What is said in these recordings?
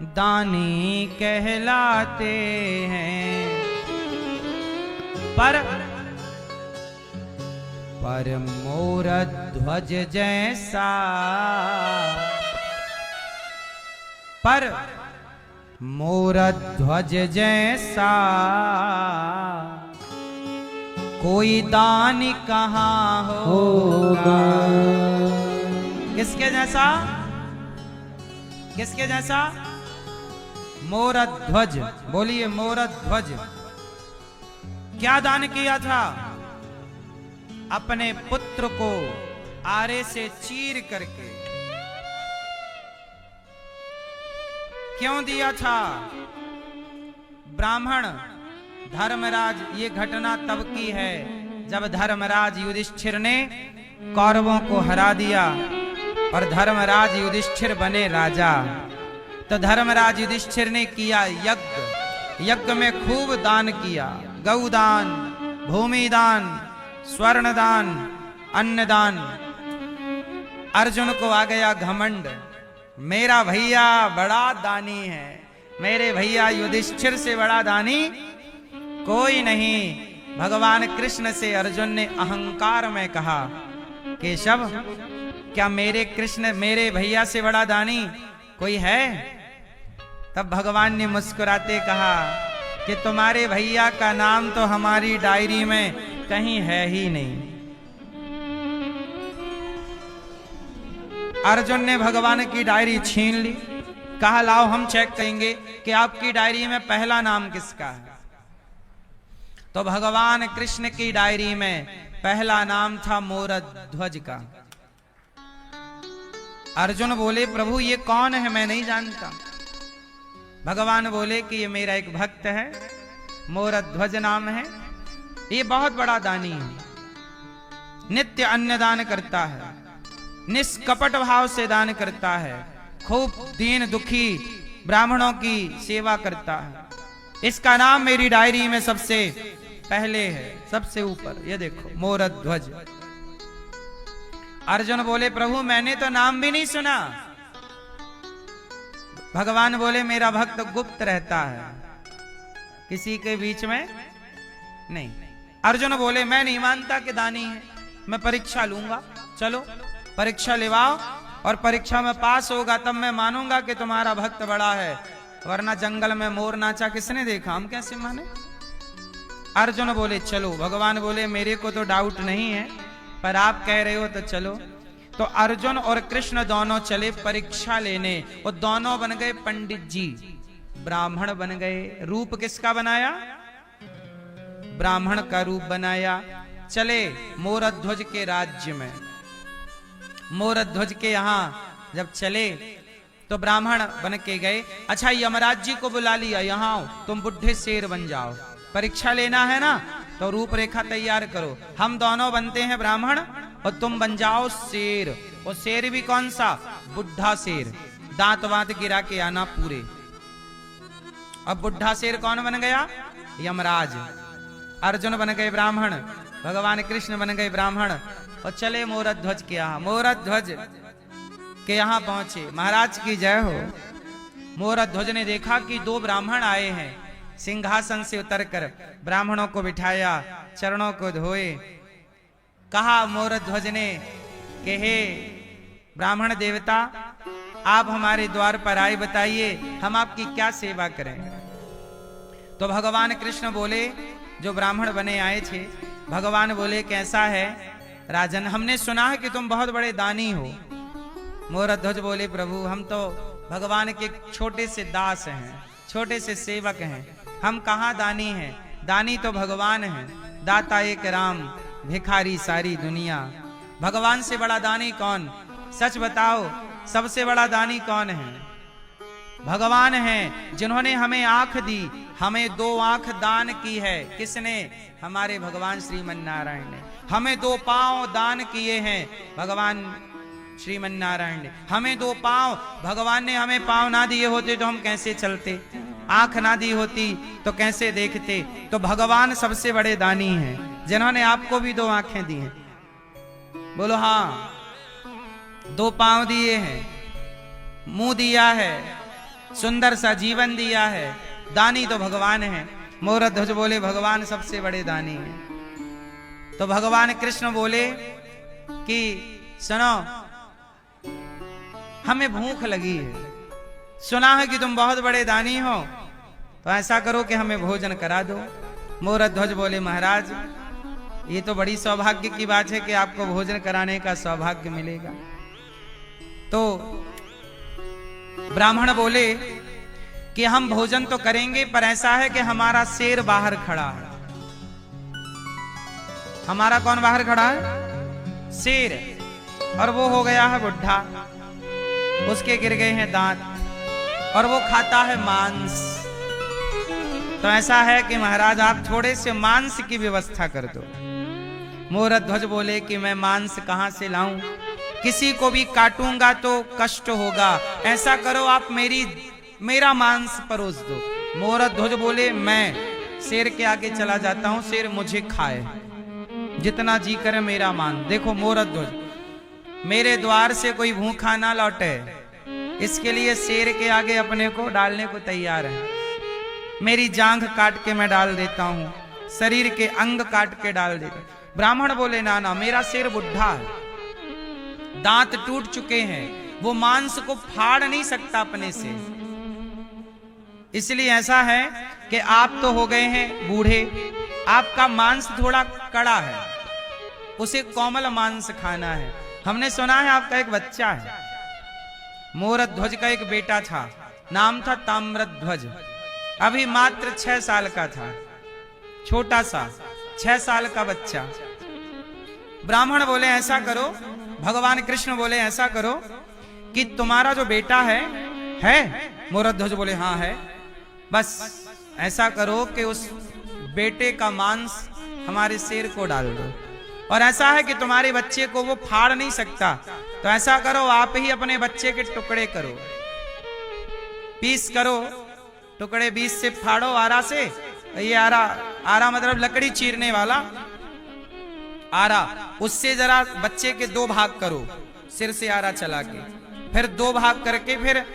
दानी कहलाते हैं। पर मोर ध्वज जैसा, पर मोर ध्वज जैसा कोई दान कहाँ होगा। किसके जैसा? किसके जैसा? मोर ध्वज। बोलिए मोर ध्वज। क्या दान किया था? अपने पुत्र को आरे से चीर करके। क्यों दिया था? ब्राह्मण धर्मराज, ये घटना तब की है जब धर्मराज युधिष्ठिर ने कौरवों को हरा दिया और धर्मराज युधिष्ठिर बने राजा। तो धर्मराज युधिष्ठिर ने किया यज्ञ। यज्ञ में खूब दान किया, गौदान, भूमिदान, स्वर्णदान, अन्नदान। अर्जुन को आ गया घमंड, मेरा भैया बड़ा दानी है, मेरे भैया युधिष्ठिर से बड़ा दानी कोई नहीं। भगवान कृष्ण से अर्जुन ने अहंकार में कहा, केशव क्या मेरे कृष्ण, मेरे भैया से बड़ा दानी कोई है? तब भगवान ने मुस्कुराते कहा कि तुम्हारे भैया का नाम तो हमारी डायरी में कहीं है ही नहीं। अर्जुन ने भगवान की डायरी छीन ली, कहा लाओ हम चेक करेंगे कि आपकी डायरी में पहला नाम किसका है। तो भगवान कृष्ण की डायरी में पहला नाम था मोर ध्वज का। अर्जुन बोले प्रभु ये कौन है, मैं नहीं जानता। भगवान बोले कि ये मेरा एक भक्त है, मोर ध्वज नाम है, ये बहुत बड़ा दानी है, नित्य अन्नदान करता है, निष्कपट भाव से दान करता है, खूब दीन दुखी ब्राह्मणों की सेवा करता है। इसका नाम मेरी डायरी में सबसे पहले है, सबसे ऊपर। ये देखो मोर ध्वज। अर्जुन बोले प्रभु मैंने तो नाम भी नहीं सुना। भगवान बोले मेरा भक्त गुप्त रहता है, किसी के बीच में नहीं। अर्जुन बोले मैं नहीं मानता कि दानी है, मैं परीक्षा लूंगा। चलो परीक्षा लेवाओ और परीक्षा में पास होगा तब मैं मानूंगा कि तुम्हारा भक्त बड़ा है, वरना जंगल में मोर नाचा किसने देखा, हम कैसे माने। अर्जुन बोले चलो। भगवान बोले मेरे को तो डाउट नहीं है, पर आप कह रहे हो तो चलो। तो अर्जुन और कृष्ण दोनों चले परीक्षा लेने, और दोनों बन गए पंडित जी, ब्राह्मण बन गए। रूप किसका बनाया? ब्राह्मण का रूप बनाया। चले मोर ध्वज के राज्य में। मोर ध्वज के यहां जब चले तो ब्राह्मण बन के गए। अच्छा यमराज जी को बुला लिया, यहां आओ, तुम बुढ़े शेर बन जाओ, परीक्षा लेना है ना, तो रूपरेखा तैयार करो। हम दोनों बनते हैं ब्राह्मण और तुम बन जाओ शेर। और शेर भी कौन सा? बुढ़ा शेर, दांत वांत गिरा के आना पूरे। अब बुढ़ा शेर कौन बन गया? यमराज। अर्जुन बन गए ब्राह्मण, भगवान कृष्ण बन गए ब्राह्मण, और चले मोर ध्वज के यहाँ। मोर ध्वज के यहाँ पहुंचे। महाराज की जय हो। मोर ध्वज ने देखा कि दो ब्राह्मण आए हैं, सिंहासन से उतरकर ब्राह्मणों को बिठाया, चरणों को धोए। कहा मोर ध्वज ने कि हे ब्राह्मण देवता, आप हमारे द्वार पर आए, बताइए हम आपकी क्या सेवा करें। तो भगवान कृष्ण बोले, जो ब्राह्मण बने आए थे, भगवान बोले कैसा है राजन, हमने सुना है कि तुम बहुत बड़े दानी हो। मोर ध्वज बोले प्रभु हम तो भगवान के छोटे से दास हैं, छोटे से सेवक हैं, हम कहाँ दानी हैं। दानी तो भगवान हैं, दाता एक राम, भिखारी सारी दुनिया। भगवान से बड़ा दानी कौन? सच बताओ, सबसे बड़ा दानी कौन है? भगवान हैं, जिन्होंने हमें आंख दी, हमें दो आंख दान की है। किसने? हमारे भगवान श्रीमन नारायण ने। हमें दो पांव दान किए हैं, भगवान श्रीमन नारायण ने। हमें दो पांव, भगवान ने हमें पांव ना दिए होते तो हम कैसे चलते, आंख ना दी होती तो कैसे देखते। तो भगवान सबसे बड़े दानी हैं, जिन्होंने आपको भी दो आंखें दी हैं। बोलो हाँ, दो पांव दिए हैं, मुंह दिया है, सुंदर सा जीवन दिया है। दानी तो भगवान है। मोरध्वज बोले भगवान सबसे बड़े दानी हैं। तो भगवान कृष्ण बोले कि सुनो, हमें भूख लगी है, सुना है कि तुम बहुत बड़े दानी हो, तो ऐसा करो कि हमें भोजन करा दो। मोरध्वज बोले महाराज ये तो बड़ी सौभाग्य की बात है कि आपको भोजन कराने का सौभाग्य मिलेगा। तो ब्राह्मण बोले कि हम भोजन तो करेंगे, पर ऐसा है कि हमारा शेर बाहर खड़ा है। हमारा कौन बाहर खड़ा है? शेर। और वो हो गया है बुढ़ा, उसके गिर गए हैं दांत, और वो खाता है मांस। तो ऐसा है कि महाराज आप थोड़े से मांस की व्यवस्था कर दो। मोरध्वज बोले कि मैं मांस कहां से लाऊं, किसी को भी काटूंगा तो कष्ट होगा, ऐसा करो आप मेरा मांस परोस दो। मोरध्वज बोले मैं शेर के आगे चला जाता हूं, शेर मुझे खाए, जितना जी करे मेरा मान। देखो मोरध्वज, मेरे द्वार से कोई भूखा ना लौटे, इसके लिए शेर के आगे अपने को डालने को तैयार है। मेरी जांघ काट के मैं डाल देता हूं, शरीर के अंग काट के डाल देता हूं। ब्राह्मण बोले ना ना, मेरा शेर बुढ़ा है, दांत टूट चुके हैं, वो मांस को फाड़ नहीं सकता अपने से। इसलिए ऐसा है कि आप तो हो गए हैं बूढ़े, आपका मांस थोड़ा कड़ा है, उसे कोमल मांस खाना है। हमने सुना है आपका एक बच्चा है। मोरध्वज का एक बेटा था, नाम था ताम्रध्वज, अभी मात्र 6 साल का था, छोटा सा 6 साल का बच्चा। ब्राह्मण बोले ऐसा करो, भगवान कृष्ण बोले ऐसा करो कि तुम्हारा जो बेटा है? मोरध्वज बोले हाँ है। बस ऐसा करो कि उस बेटे का मांस हमारे शेर को डाल दो, और ऐसा है कि तुम्हारे बच्चे को वो फाड़ नहीं सकता, तो ऐसा करो आप ही अपने बच्चे के टुकड़े करो, पीस करो, टुकड़े 20 से फाड़ो आरा से। ये आरा मतलब लकड़ी चीरने वाला आरा, उससे जरा बच्चे के 2 भाग करो, सिर से आरा चला के, फिर 2 भाग करके फिर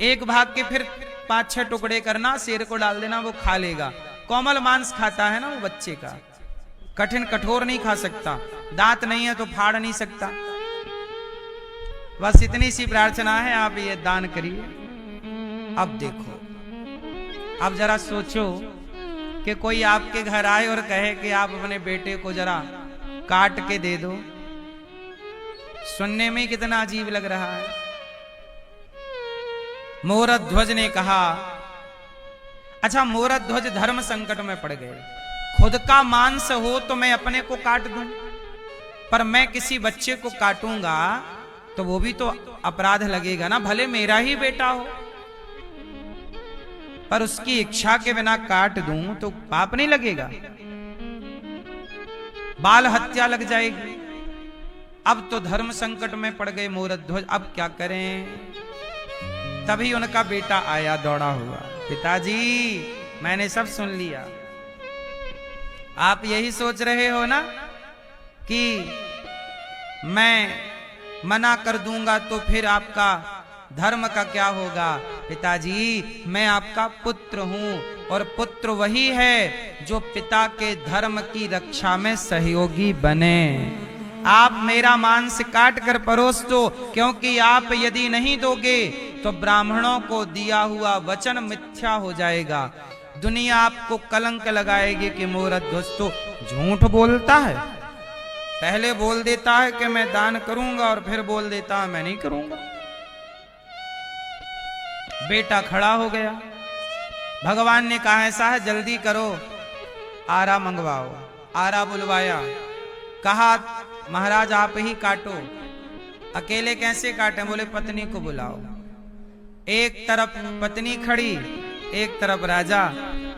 1 भाग के फिर 5-6 टुकड़े करना, शेर को डाल देना, वो खा लेगा। कोमल मांस खाता है ना वो बच्चे का, कठिन कठोर नहीं खा सकता, दांत नहीं है तो फाड़ नहीं सकता। बस इतनी सी प्रार्थना है, आप ये दान करिए। अब देखो, अब जरा सोचो कि कोई आपके घर आए और कहे कि आप अपने बेटे को जरा काट के दे दो, सुनने में कितना अजीब लग रहा है। मोरध्वज ने कहा, अच्छा मोरध्वज धर्म संकट में पड़ गए, खुद का मांस हो तो मैं अपने को काट दूं, पर मैं किसी बच्चे को काटूंगा तो वो भी तो अपराध लगेगा ना, भले मेरा ही बेटा हो, पर उसकी इच्छा के बिना काट दूं तो पाप नहीं लगेगा, बाल हत्या लग जाएगी। अब तो धर्म संकट में पड़ गए मोरध्वज, अब क्या करें। तभी उनका बेटा आया दौड़ा हुआ, पिताजी मैंने सब सुन लिया, आप यही सोच रहे हो ना कि मैं मना कर दूंगा तो फिर आपका धर्म का क्या होगा। पिताजी मैं आपका पुत्र हूं, और पुत्र वही है जो पिता के धर्म की रक्षा में सहयोगी बने। आप मेरा मांस काट कर परोस दो, क्योंकि आप यदि नहीं दोगे तो ब्राह्मणों को दिया हुआ वचन मिथ्या हो जाएगा, दुनिया आपको कलंक लगाएगी कि मोरध्वज तो झूठ बोलता है, पहले बोल देता है कि मैं दान करूंगा और फिर बोल देता है मैं नहीं करूंगा। बेटा खड़ा हो गया, भगवान ने कहा ऐसा है जल्दी करो, आरा मंगवाओ। आरा बुलवाया, कहा महाराज आप ही काटो। अकेले कैसे काटें? बोले पत्नी को बुलाओ। एक तरफ पत्नी खड़ी, एक तरफ राजा,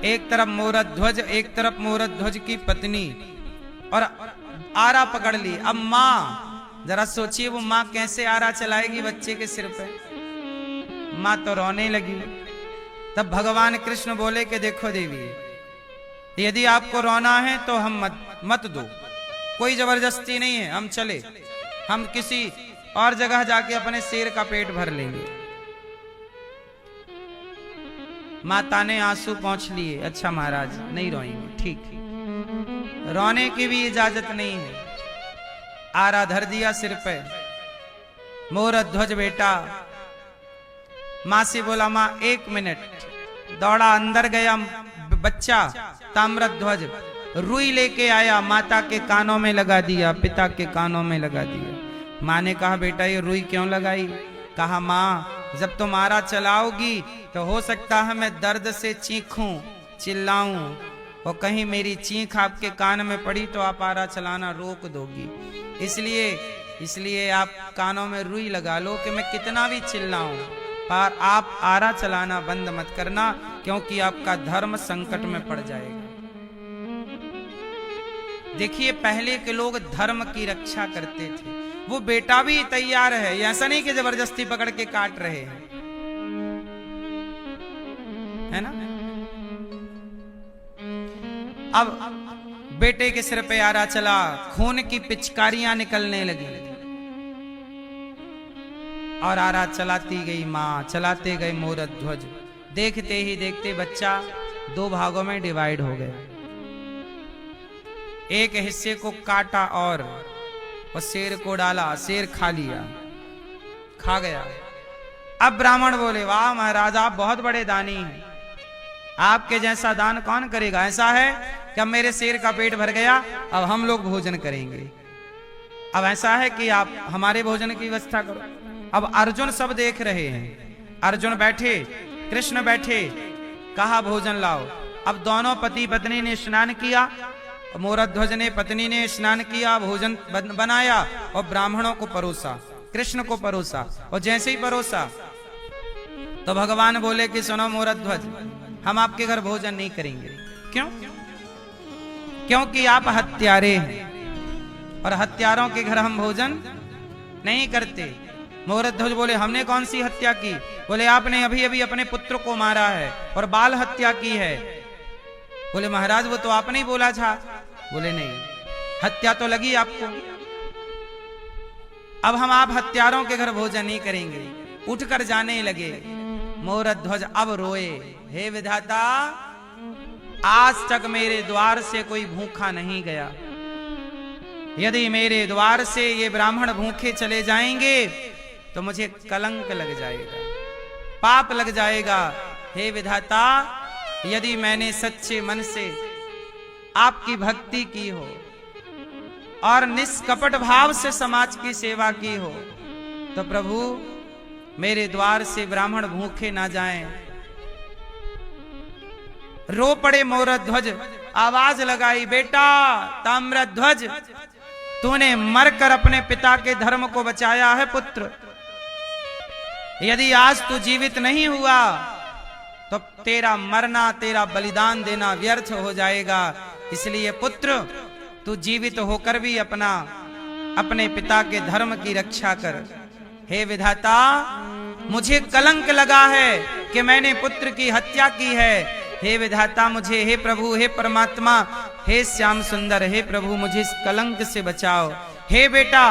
एक तरफ मोरध्वज, एक तरफ मोरध्वज की पत्नी, और आरा पकड़ ली। अब माँ जरा सोचिए, वो माँ कैसे आरा चलाएगी बच्चे के सिर पे? माँ तो रोने लगी। तब भगवान कृष्ण बोले कि देखो देवी, यदि आपको रोना है तो हम मत दो, कोई जबरदस्ती नहीं है, हम चले, हम किसी और जगह जाके अपने शेर का पेट भर लेंगे। माता ने आंसू पोंछ लिए। अच्छा महाराज नहीं रोएंगे, ठीक है, रोने की भी इजाजत नहीं है। आरा धर दिया सिर पे। मोरध्वज बेटा माँ से बोला, माँ 1 मिनट। दौड़ा अंदर गया बच्चा ताम्रध्वज, रुई लेके आया, माता के कानों में लगा दिया, पिता के कानों में लगा दिया। माँ ने कहा, बेटा ये रुई क्यों लगाई? कहा, माँ जब तुम आरा चलाओगी तो हो सकता है मैं दर्द से चीखूं, चिल्लाऊं, और कहीं मेरी चीख आपके कान में पड़ी तो आप आरा चलाना रोक दोगी। इसलिए आप कानों में रुई लगा लो कि मैं कितना भी चिल्लाऊं, पर आप आरा चलाना बंद मत करना, क्योंकि आपका धर्म संकट में पड़ जाएगा। देखिए पहले के लोग धर्म की रक्षा करते थे। वो बेटा भी तैयार है, ऐसा नहीं कि जबरदस्ती पकड़ के काट रहे हैं, है ना। अब बेटे के सिर पे आरा चला, खून की पिचकारियां निकलने लगी, और आरा चलाती गई मां, चलाते गए मोरध्वज। देखते ही देखते बच्चा 2 भागों में डिवाइड हो गया। एक हिस्से को काटा और शेर को डाला, शेर खा लिया, खा गया। अब ब्राह्मण बोले, वाह महाराज आप बहुत बड़े दानी हैं, आपके जैसा दान कौन करेगा। ऐसा है कि अब मेरे शेर का पेट भर गया, अब हम लोग भोजन करेंगे। अब ऐसा है कि आप हमारे भोजन की व्यवस्था करो। अब अर्जुन सब देख रहे हैं। अर्जुन बैठे, कृष्ण बैठे, कहा भोजन लाओ। अब दोनों पति पत्नी ने स्नान किया, मोरध्वज ने पत्नी ने स्नान किया, भोजन बनाया और ब्राह्मणों को परोसा, कृष्ण को परोसा। और जैसे ही परोसा तो भगवान बोले कि सुनो मोरध्वज, हम आपके घर भोजन नहीं करेंगे। क्यों? क्योंकि आप हत्यारे हैं और हत्यारों के घर हम भोजन नहीं करते। मोरध्वज बोले, हमने कौन सी हत्या की? बोले, आपने अभी अभी अपने पुत्र को मारा है और बाल हत्या की है। बोले, महाराज वो तो आपने ही बोला था। बोले, नहीं, हत्या तो लगी आपको। अब हम आप हत्यारों के घर भोजन नहीं करेंगे। उठकर जाने लगे। मोरध्वज अब रोए, हे विधाता, आज तक मेरे द्वार से कोई भूखा नहीं गया। यदि मेरे द्वार से ये ब्राह्मण भूखे चले जाएंगे तो मुझे कलंक लग जाएगा, पाप लग जाएगा। हे विधाता, यदि मैंने सच्चे मन से आपकी भक्ति की हो और निष्कपट भाव से समाज की सेवा की हो तो प्रभु मेरे द्वार से ब्राह्मण भूखे ना जाएं। रो पड़े मोरध्वज, आवाज लगाई, बेटा ताम्रध्वज, तूने मरकर अपने पिता के धर्म को बचाया है पुत्र। यदि आज तू जीवित नहीं हुआ तो तेरा मरना, तेरा बलिदान देना व्यर्थ हो जाएगा। इसलिए पुत्र, तू जीवित होकर भी अपने पिता के धर्म की रक्षा कर। हे विधाता, मुझे कलंक लगा है कि मैंने पुत्र की हत्या की है। हे विधाता, मुझे, हे प्रभु, हे परमात्मा, हे श्याम सुंदर, हे प्रभु, मुझे इस कलंक से बचाओ। हे बेटा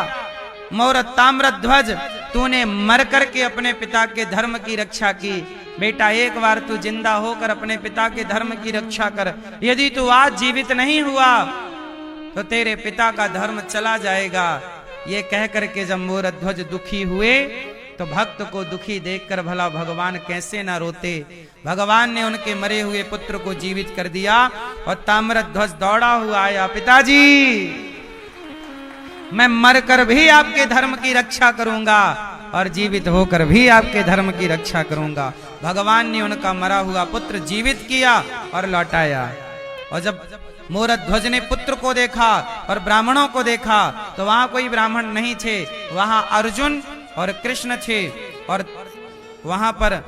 मोर ताम्रध्वज, तूने मर करके अपने पिता के धर्म की रक्षा की। बेटा एक बार तू जिंदा होकर अपने पिता के धर्म की रक्षा कर। यदि तू आज जीवित नहीं हुआ तो तेरे पिता का धर्म चला जाएगा। ये कह करके जब मोरध्वज दुखी हुए तो भक्त को दुखी देखकर भला भगवान कैसे ना रोते। भगवान ने उनके मरे हुए पुत्र को जीवित कर दिया और ताम्रध्वज दौड़ा हुआ आया, पिताजी मैं मरकर भी आपके धर्म की रक्षा करूंगा और जीवित होकर भी आपके धर्म की रक्षा करूंगा। भगवान ने उनका मरा हुआ पुत्र जीवित किया और लौटाया। और जब मोरध्वज ने पुत्र को देखा और ब्राह्मणों को देखा तो वहां कोई ब्राह्मण नहीं थे, वहां अर्जुन और कृष्ण थे और वहां पर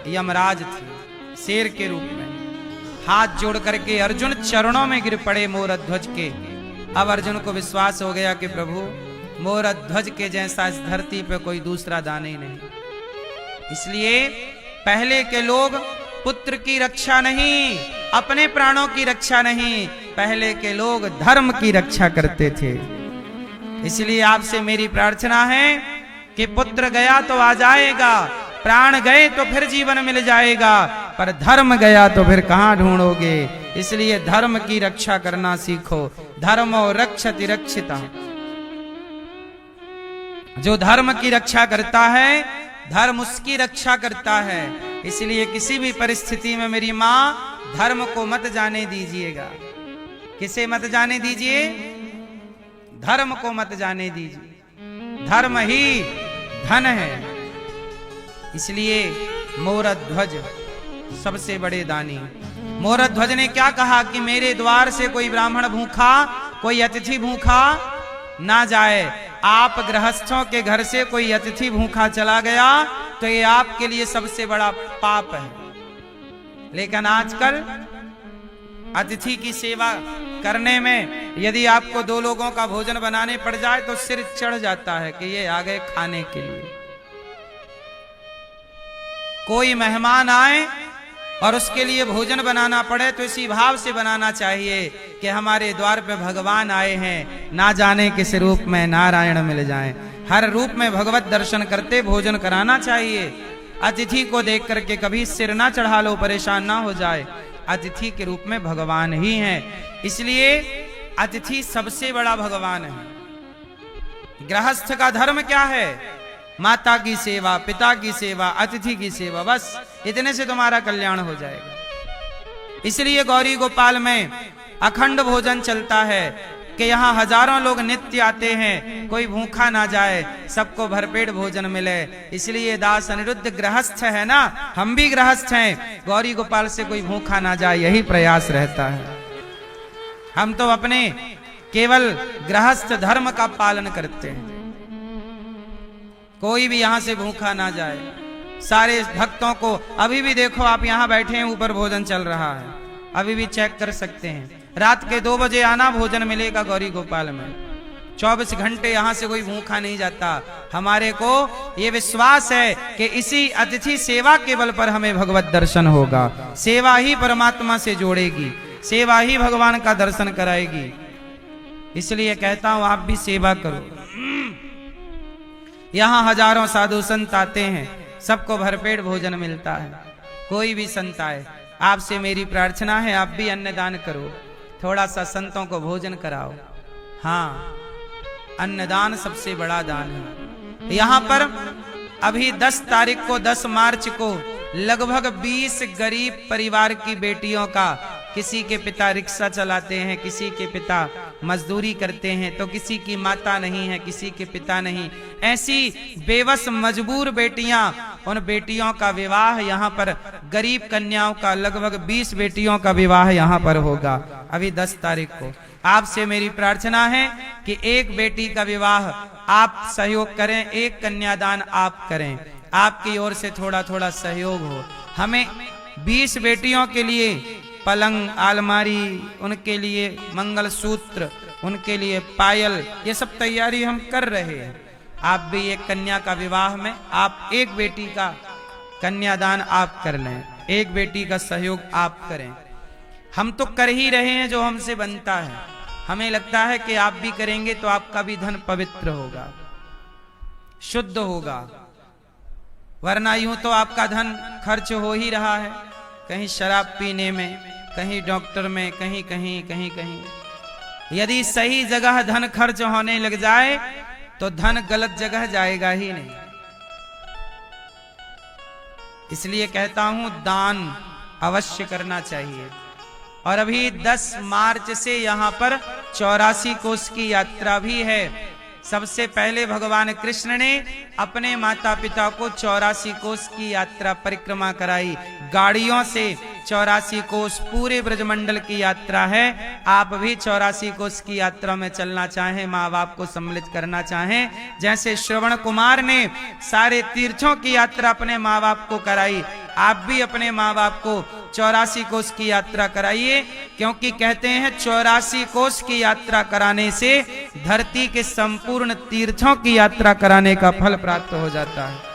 यमराज थे शेर के रूप में। हाथ जोड़ करके अर्जुन चरणों में गिर पड़े मोरध्वज के। अब अर्जुन को विश्वास हो गया कि प्रभु मोरध्वज के जैसा इस धरती पे कोई दूसरा दानी नहीं। इसलिए पहले के लोग पुत्र की रक्षा नहीं, अपने प्राणों की रक्षा नहीं, पहले के लोग धर्म की रक्षा करते थे। इसलिए आपसे मेरी प्रार्थना है कि पुत्र गया तो आ जाएगा, प्राण गए तो फिर जीवन मिल जाएगा। पर धर्म गया तो फिर कहां ढूंढोगे। इसलिए धर्म की रक्षा करना सीखो। धर्मो रक्षति रक्षिता। जो धर्म की रक्षा करता है धर्म उसकी रक्षा करता है। इसलिए किसी भी परिस्थिति में मेरी मां धर्म को मत जाने दीजिएगा। किसे मत जाने दीजिए? धर्म को मत जाने दीजिए। धर्म ही धन है। इसलिए मोरध्वज सबसे बड़े दानी। मोरध्वज ने क्या कहा कि मेरे द्वार से कोई ब्राह्मण भूखा, कोई अतिथि भूखा ना जाए। आप गृहस्थों के घर से कोई अतिथि भूखा चला गया तो ये आपके लिए सबसे बड़ा पाप है। लेकिन आजकल अतिथि की सेवा करने में यदि आपको 2 लोगों का भोजन बनाने पड़ जाए तो सिर चढ़ जाता है कि ये आ गए खाने के लिए। कोई मेहमान आए और उसके लिए भोजन बनाना पड़े तो इसी भाव से बनाना चाहिए कि हमारे द्वार पे भगवान आए हैं, ना जाने किस रूप में नारायण मिल जाएं। हर रूप में भगवत दर्शन करते भोजन कराना चाहिए। अतिथि को देख करके कभी सिर ना चढ़ा लो, परेशान ना हो जाए। अतिथि के रूप में भगवान ही हैं। इसलिए अतिथि सबसे बड़ा भगवान है। गृहस्थ का धर्म क्या है? माता की सेवा, पिता की सेवा, अतिथि की सेवा। बस इतने से तुम्हारा कल्याण हो जाएगा। इसलिए गौरी गोपाल में अखंड भोजन चलता है कि यहाँ हजारों लोग नित्य आते हैं, कोई भूखा ना जाए, सबको भरपेट भोजन मिले। इसलिए दास अनिरुद्ध गृहस्थ है ना, हम भी गृहस्थ हैं, गौरी गोपाल से कोई भूखा ना जाए यही प्रयास रहता है। हम तो अपने केवल गृहस्थ धर्म का पालन करते हैं। कोई भी यहां से भूखा ना जाए। सारे भक्तों को अभी भी देखो, आप यहां बैठे हैं, ऊपर भोजन चल रहा है, अभी भी चेक कर सकते हैं। रात के 2 बजे आना, भोजन मिलेगा गौरी गोपाल में। 24 घंटे यहां से कोई भूखा नहीं जाता। हमारे को ये विश्वास है कि इसी अतिथि सेवा के बल पर हमें भगवत दर्शन होगा। सेवा ही परमात्मा से जोड़ेगी, सेवा ही भगवान का दर्शन कराएगी। इसलिए कहता हूं आप भी सेवा करो। यहाँ हजारों साधु संत आते हैं, सबको भरपेट भोजन मिलता है। कोई भी संत आए, आपसे मेरी प्रार्थना है आप भी अन्नदान करो, थोड़ा सा संतों को भोजन कराओ। हाँ, अन्नदान सबसे बड़ा दान है। यहाँ पर अभी 10 तारीख को 10 मार्च को लगभग 20 गरीब परिवार की बेटियों का, किसी के पिता रिक्शा चलाते हैं, किसी के पिता मजदूरी करते हैं, तो किसी की माता नहीं है, किसी के पिता नहीं, ऐसी बेबस मजबूर बेटियां, उन बेटियों का विवाह यहाँ पर, गरीब कन्याओं का लगभग 20 बेटियों का विवाह यहाँ पर होगा अभी 10 तारीख को। आपसे मेरी प्रार्थना है कि एक बेटी का विवाह आप सहयोग करें, एक कन्यादान आप करें, आपकी ओर से थोड़ा थोड़ा सहयोग हो। हमें 20 बेटियों के लिए पलंग, अलमारी, उनके लिए मंगलसूत्र, उनके लिए पायल, ये सब तैयारी हम कर रहे हैं। आप भी एक कन्या का विवाह में आप एक बेटी का कन्यादान आप कर लें, एक बेटी का सहयोग आप करें। हम तो कर ही रहे हैं जो हमसे बनता है। हमें लगता है कि आप भी करेंगे तो आपका भी धन पवित्र होगा, शुद्ध होगा, वरना यूं तो आपका धन खर्च हो ही रहा है, कहीं शराब पीने में, कहीं डॉक्टर में, कहीं कहीं कहीं कहीं। यदि सही जगह धन खर्च होने लग जाए तो धन गलत जगह जाएगा ही नहीं। इसलिए कहता हूं दान अवश्य करना चाहिए। और अभी 10 मार्च से यहां पर 84 कोस की यात्रा भी है। सबसे पहले भगवान कृष्ण ने अपने माता पिता को 84 कोस की यात्रा परिक्रमा कराई। गाड़ियों से 84 कोस पूरे ब्रजमंडल की यात्रा है। आप भी 84 कोस की यात्रा में चलना चाहें, माँ बाप को सम्मिलित करना चाहें, जैसे श्रवण कुमार ने सारे तीर्थों की यात्रा अपने माँ बाप को कराई, आप भी अपने माँ बाप को 84 कोस की यात्रा कराइए। क्योंकि कहते हैं 84 कोस की यात्रा कराने से धरती के संपूर्ण तीर्थों की यात्रा कराने का फल प्राप्त हो जाता है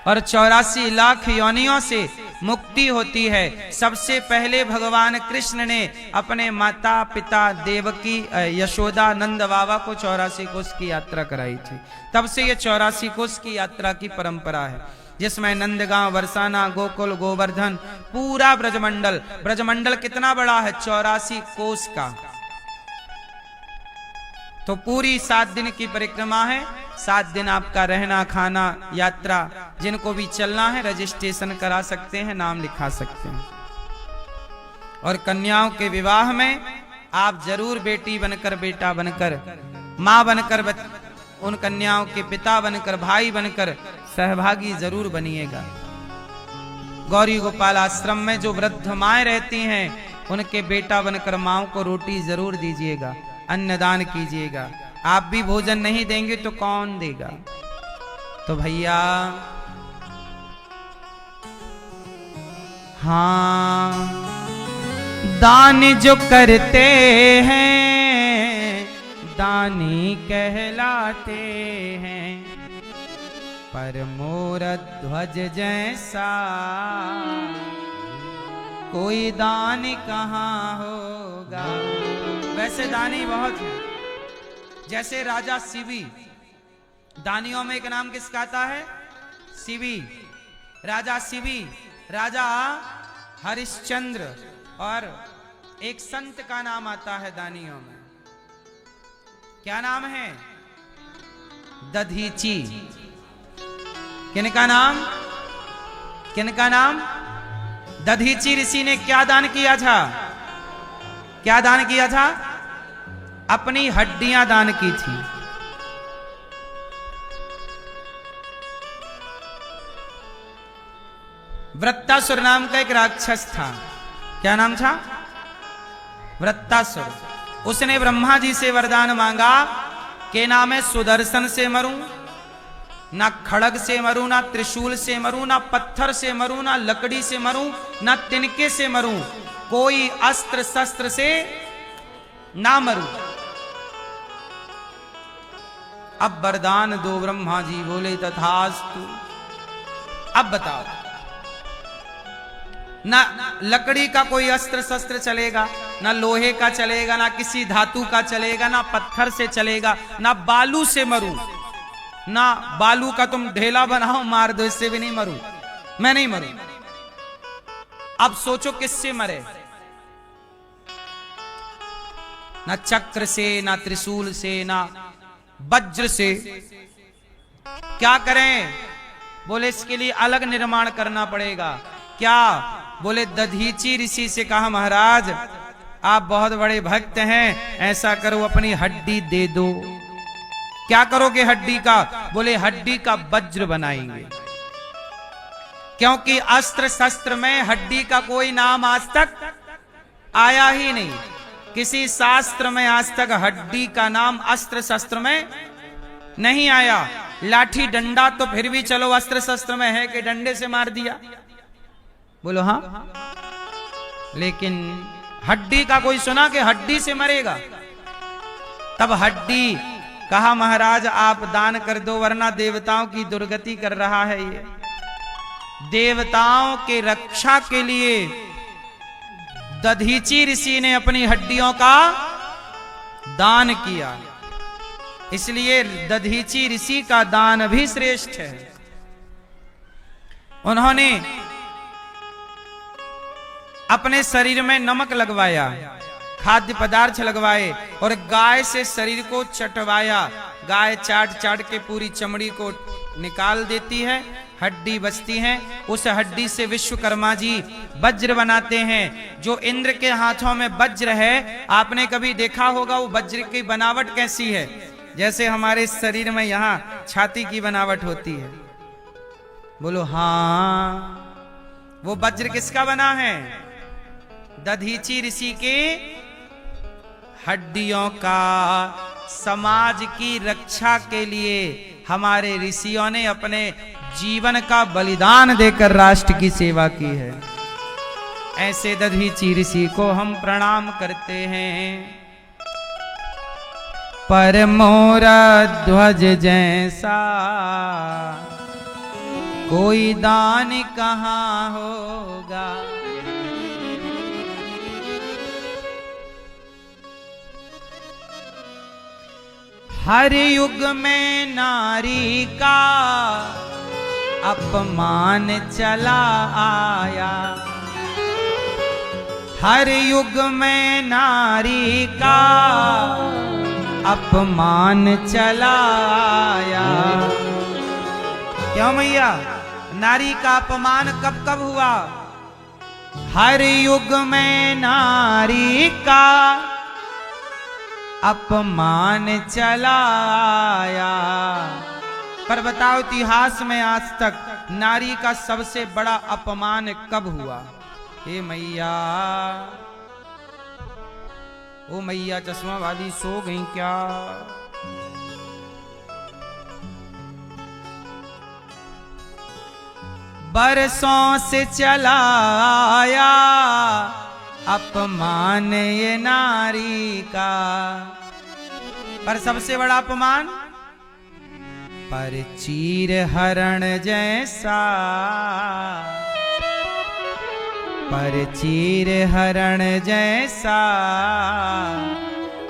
और 84 लाख योनियों से मुक्ति होती है। सबसे पहले भगवान कृष्ण ने अपने माता पिता देवकी, यशोदा, नंद बाबा को 84 कोस की यात्रा कराई थी। तब से ये 84 कोस की यात्रा की परंपरा है। जिसमें नंदगांव, बरसाना, गोकुल, गोवर्धन, पूरा ब्रजमंडल। ब्रजमंडल कितना बड़ा है? 84 कोस का। तो पूरी 7 दिन की परिक्रमा है। 7 दिन आपका रहना, खाना, यात्रा, जिनको भी चलना है रजिस्ट्रेशन करा सकते हैं, नाम लिखा सकते हैं। और कन्याओं के विवाह में आप जरूर बेटी बनकर, बेटा बनकर, मां बनकर, उन कन्याओं के पिता बनकर, भाई बनकर सहभागी जरूर बनिएगा। गौरी गोपाल आश्रम में जो वृद्ध माएं रहती हैं, उनके बेटा बनकर माओ को रोटी जरूर दीजिएगा, अन्नदान कीजिएगा। आप भी भोजन नहीं देंगे तो कौन देगा? तो भैया हाँ, दान जो करते हैं दानी कहलाते हैं, पर मोर ध्वज जैसा कोई दानी कहाँ होगा। वैसे दानी बहुत है, जैसे राजा शिवी, दानियों में एक नाम किसका आता है? शिवी। राजा शिवी, राजा हरिश्चंद्र, और एक संत का नाम आता है दानियों में। क्या नाम है? दधीची। किनका नाम? किनका नाम? दधीची ऋषि ने क्या दान किया था? क्या दान किया था? अपनी हड्डियां दान की थी। वृत्तासुर नाम का एक राक्षस था। क्या नाम था? वृत्तासुर। उसने ब्रह्मा जी से वरदान मांगा कि ना मैं सुदर्शन से मरूं, ना खड़ग से मरूं, ना त्रिशूल से मरूं, ना पत्थर से मरूं, ना लकड़ी से मरूं, ना तिनके से मरूं, कोई अस्त्र शस्त्र से ना मरूं। अब वरदान दो। ब्रह्मा जी बोले तथास्तु। अब बताओ, ना लकड़ी का कोई अस्त्र शस्त्र चलेगा, ना लोहे का चलेगा, ना किसी धातु का चलेगा, ना पत्थर से चलेगा, ना बालू से मरूं, ना बालू का तुम ढेला बनाओ मार दो, इससे भी नहीं मरूं, मैं नहीं मरूं। अब सोचो किससे मरे? ना चक्र से, ना त्रिशूल से, ना वज्र से। क्या करें? बोले इसके लिए अलग निर्माण करना पड़ेगा। क्या? बोले दधीची ऋषि से कहा महाराज आप बहुत बड़े भक्त हैं, ऐसा करो अपनी हड्डी दे दो। क्या करोगे हड्डी का? बोले हड्डी का वज्र बनाएंगे, क्योंकि अस्त्र शस्त्र में हड्डी का कोई नाम आज तक आया ही नहीं। किसी शास्त्र में आज तक हड्डी का नाम अस्त्र शस्त्र में नहीं आया। लाठी डंडा तो फिर भी चलो अस्त्र शस्त्र में है कि डंडे से मार दिया, बोलो हाँ। लेकिन हड्डी का कोई सुना कि हड्डी से मरेगा? तब हड्डी कहा महाराज आप दान कर दो, वरना देवताओं की दुर्गति कर रहा है ये। देवताओं के रक्षा के लिए दधीची ऋषि ने अपनी हड्डियों का दान किया, इसलिए दधीची ऋषि का दान भी श्रेष्ठ है। उन्होंने अपने शरीर में नमक लगवाया, खाद्य पदार्थ लगवाए और गाय से शरीर को चटवाया। गाय चाट चाट के पूरी चमड़ी को निकाल देती है, हड्डी बचती है। उस हड्डी से विश्वकर्मा जी वज्र बनाते हैं। जो इंद्र के हाथों में वज्र है, आपने कभी देखा होगा वो वज्र की बनावट कैसी है? जैसे हमारे शरीर में यहाँ छाती की बनावट होती है। बोलो हाँ। वो वज्र किसका बना है? दधीची ऋषि के हड्डियों का। समाज की रक्षा के लिए हमारे ऋषियों ने अपने जीवन का बलिदान देकर राष्ट्र की सेवा की है। ऐसे दधीची ऋषि को हम प्रणाम करते हैं। पर मोरा ध्वज जैसा कोई दान कहाँ होगा। हर युग में नारी का अपमान चला आया। हर युग में नारी का अपमान चला आया। क्यों मैया, नारी का अपमान कब कब हुआ? हर युग में नारी का अपमान चला आया। पर बताओ इतिहास में आज तक नारी का सबसे बड़ा अपमान कब हुआ? हे मैया, ओ मैया चश्मा वाली सो गई क्या? बरसों से चला आया अपमान ये नारी का। पर सबसे बड़ा अपमान, पर चीर हरण जैसा, पर चीर हरण जैसा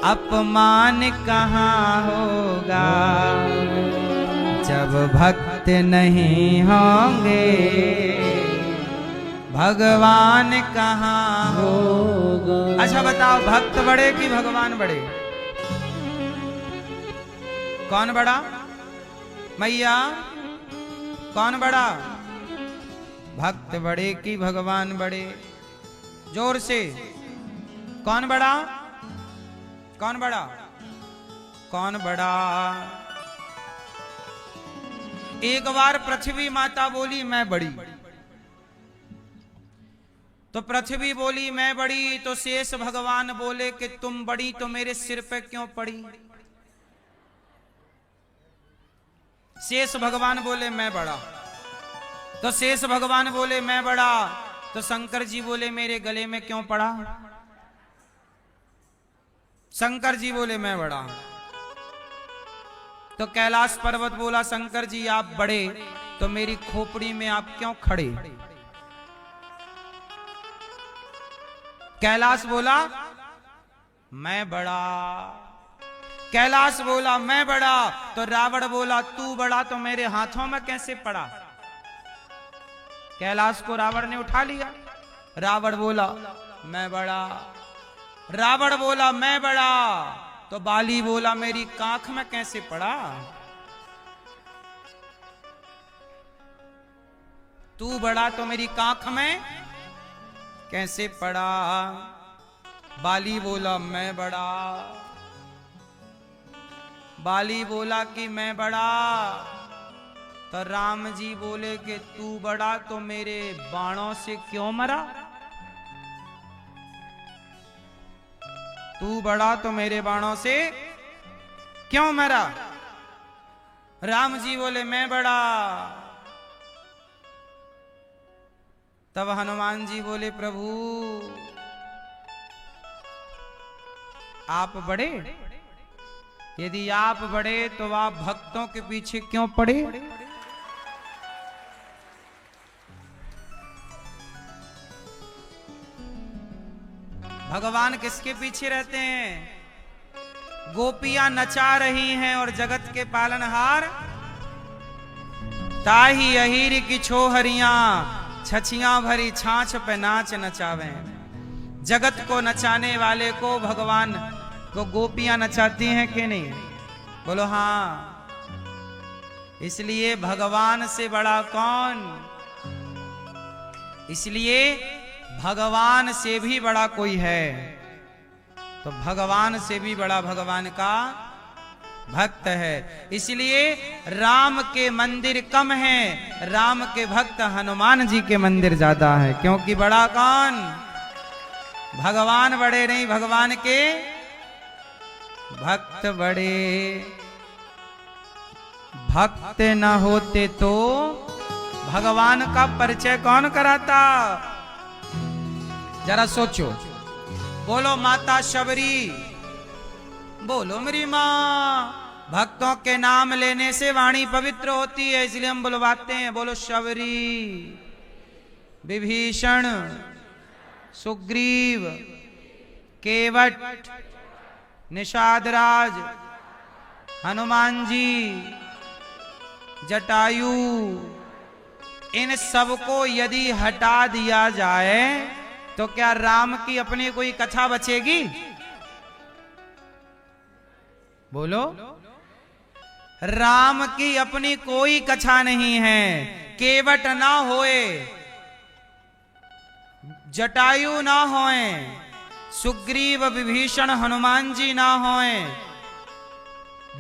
अपमान कहाँ होगा जब भक्त नहीं होंगे, भगवान कहाँ होगा। अच्छा बताओ, भक्त बड़े कि भगवान बड़े? कौन बड़ा मैया, कौन बड़ा? भक्त बड़े कि भगवान बड़े? जोर से, कौन बड़ा? कौन बड़ा? कौन बड़ा? एक बार पृथ्वी माता बोली मैं बड़ी, तो पृथ्वी बोली मैं बड़ी, तो शेष भगवान बोले कि तुम बड़ी तो मेरे सिर पे क्यों पड़ी? शेष भगवान बोले मैं बड़ा, तो शेष भगवान बोले मैं बड़ा, तो शंकर जी बोले मेरे गले में क्यों पड़ा? शंकर जी बोले मैं बड़ा। तो कैलाश पर्वत बोला शंकर जी आप बड़े, तो मेरी खोपड़ी में आप क्यों खड़े? कैलाश बोला मैं बड़ा। कैलाश बोला मैं बड़ा, तो रावण बोला तू बड़ा तो मेरे हाथों में कैसे पड़ा? कैलाश को रावण ने उठा लिया। रावण बोला मैं बड़ा। रावण बोला मैं बड़ा, तो बाली बोला मेरी कांख में कैसे पड़ा? तू बड़ा तो मेरी कांख में कैसे पड़ा? बाली बोला मैं बड़ा। बाली बोला कि मैं बड़ा, तो राम जी बोले कि तू बड़ा तो मेरे बाणों से क्यों मरा? तू बड़ा तो मेरे बाणों से क्यों मरा? राम जी बोले मैं बड़ा। तब हनुमान जी बोले प्रभु आप बड़े, यदि आप बड़े तो आप भक्तों के पीछे क्यों पड़े? भगवान किसके पीछे रहते हैं? गोपियां नचा रही हैं और जगत के पालनहार ताही अहीर की छोहरियां छछियां भरी छाछ पे नाच नचावे। जगत को नचाने वाले को भगवान को गोपियां नचाती हैं कि नहीं? बोलो हाँ। इसलिए भगवान से बड़ा कौन? इसलिए भगवान से भी बड़ा कोई है, तो भगवान से भी बड़ा भगवान का भक्त है। इसलिए राम के मंदिर कम हैं, राम के भक्त हनुमान जी के मंदिर ज्यादा है। क्योंकि बड़ा कौन? भगवान बड़े नहीं, भगवान के भक्त बड़े। भक्त न होते तो भगवान का परिचय कौन कराता? जरा सोचो। बोलो माता शबरी, बोलो मेरी माँ। भक्तों के नाम लेने से वाणी पवित्र होती है, इसलिए हम बुलवाते हैं। बोलो शबरी, विभीषण, सुग्रीव, केवट, निषादराज, हनुमान जी, जटायु, इन सबको यदि हटा दिया जाए तो क्या राम की अपनी कोई कथा बचेगी? बोलो, राम की अपनी कोई कथा नहीं है। केवट ना होए, जटायु ना होए, सुग्रीव विभीषण हनुमान जी ना होए,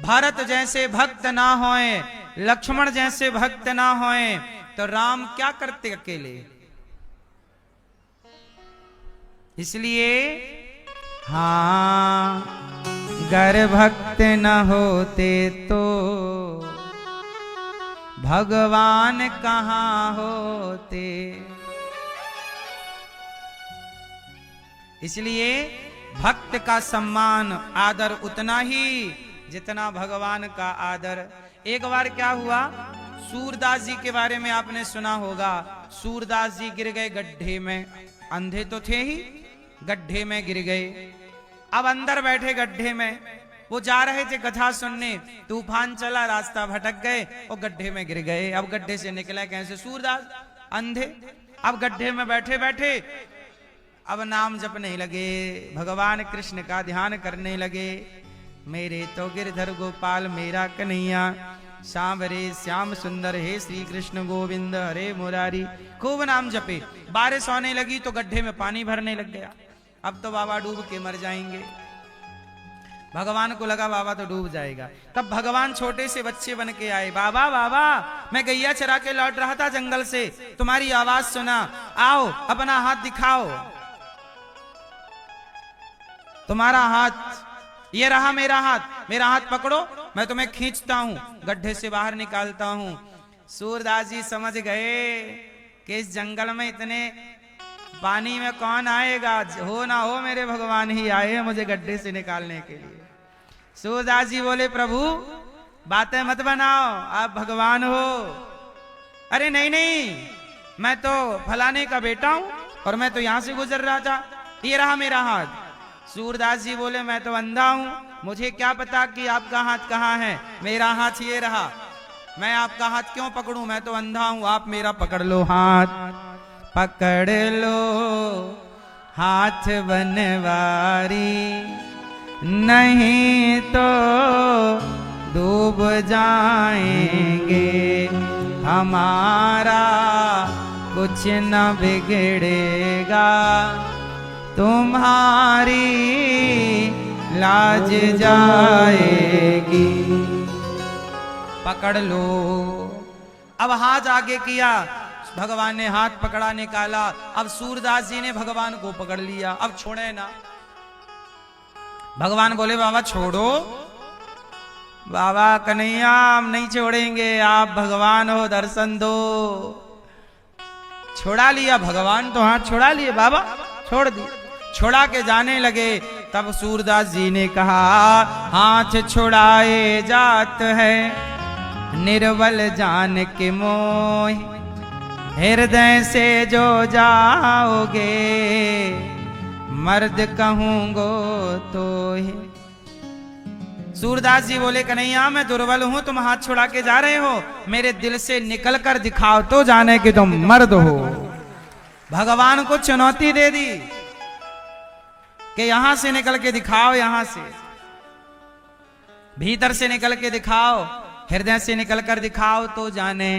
भरत जैसे भक्त ना होए, लक्ष्मण जैसे भक्त ना होए, तो राम क्या करते अकेले? इसलिए हाँ, गर भक्त न होते तो भगवान कहाँ होते। इसलिए भक्त का सम्मान आदर उतना ही जितना भगवान का आदर। एक बार क्या हुआ, सूरदास जी के बारे में आपने सुना होगा। सूरदास जी गिर गए गड्ढे में, अंधे तो थे ही, गड्ढे में गिर गए। अब अंदर बैठे गड्ढे में, वो जा रहे थे कथा सुनने, तूफान चला, रास्ता भटक गए और गड्ढे में गिर गए। अब गड्ढे से निकले कैसे? सूरदास अंधे। अब गड्ढे में बैठे बैठे अब नाम जपने लगे, भगवान कृष्ण का ध्यान करने लगे। मेरे तो गिरधर गोपाल मेरा कन्हैया, सांवरे श्याम सुंदर हे श्री कृष्ण गोविंद हरे मुरारी। खूब नाम जपे। बारिश होने लगी तो गड्ढे में पानी भरने लग गया। अब तो बाबा डूब के मर जाएंगे। भगवान को लगा बाबा तो डूब जाएगा। तब भगवान छोटे से बच्चे बन के आए। बाबा बाबा, मैं गैया चरा के लौट रहा था जंगल से, तुम्हारी आवाज सुना, आओ अपना हाथ दिखाओ। तुम्हारा हाथ, ये रहा मेरा हाथ, मेरा हाथ पकड़ो, मैं तुम्हें खींचता हूं, गड्ढे से बाहर निकालता हूं। सूरदास जी समझ गए कि इस जंगल में इतने पानी में कौन आएगा, हो ना हो मेरे भगवान ही आए हैं मुझे गड्ढे से निकालने के लिए। सूरदास जी बोले, प्रभु बातें मत बनाओ, आप भगवान हो। अरे नहीं नहीं, मैं तो फलाने का बेटा हूं और मैं तो यहां से गुजर रहा था, ये रहा मेरा हाथ। सूरदास जी बोले, मैं तो अंधा हूं, मुझे क्या पता कि आपका हाथ कहाँ है, मेरा हाथ ये रहा, मैं आपका हाथ क्यों पकड़ूं, मैं तो अंधा हूं, आप मेरा पकड़ लो हाथ। पकड़ लो हाथ बनवारी, नहीं तो डूब जाएंगे, हमारा कुछ न बिगड़ेगा, तुम्हारी लाज जाएगी। पकड़ लो। अब हाथ आगे किया, भगवान ने हाथ पकड़ा, निकाला। अब सूरदास जी ने भगवान को पकड़ लिया, अब छोड़े ना। भगवान बोले, बाबा छोड़ो। बाबा कन्हैया, हम नहीं छोड़ेंगे, आप भगवान हो, दर्शन दो। छोड़ा लिया भगवान तो हाथ छोड़ा लिए, बाबा छोड़ दी। छोड़ा के जाने लगे, तब सूरदास जी ने कहा, हाथ छुड़ाए जात है निर्बल जान के मोह, हृदय से जो जाओगे मर्द कहूंगो तो ही। सूरदास जी बोले, कन्हैया मैं दुर्बल हूं, तुम हाथ छुड़ा के जा रहे हो, मेरे दिल से निकल कर दिखाओ तो जाने कि तुम मर्द हो। भगवान को चुनौती दे दी कि यहां से निकल के दिखाओ, यहां से भीतर से निकल के दिखाओ, हृदय से निकल कर दिखाओ तो जाने।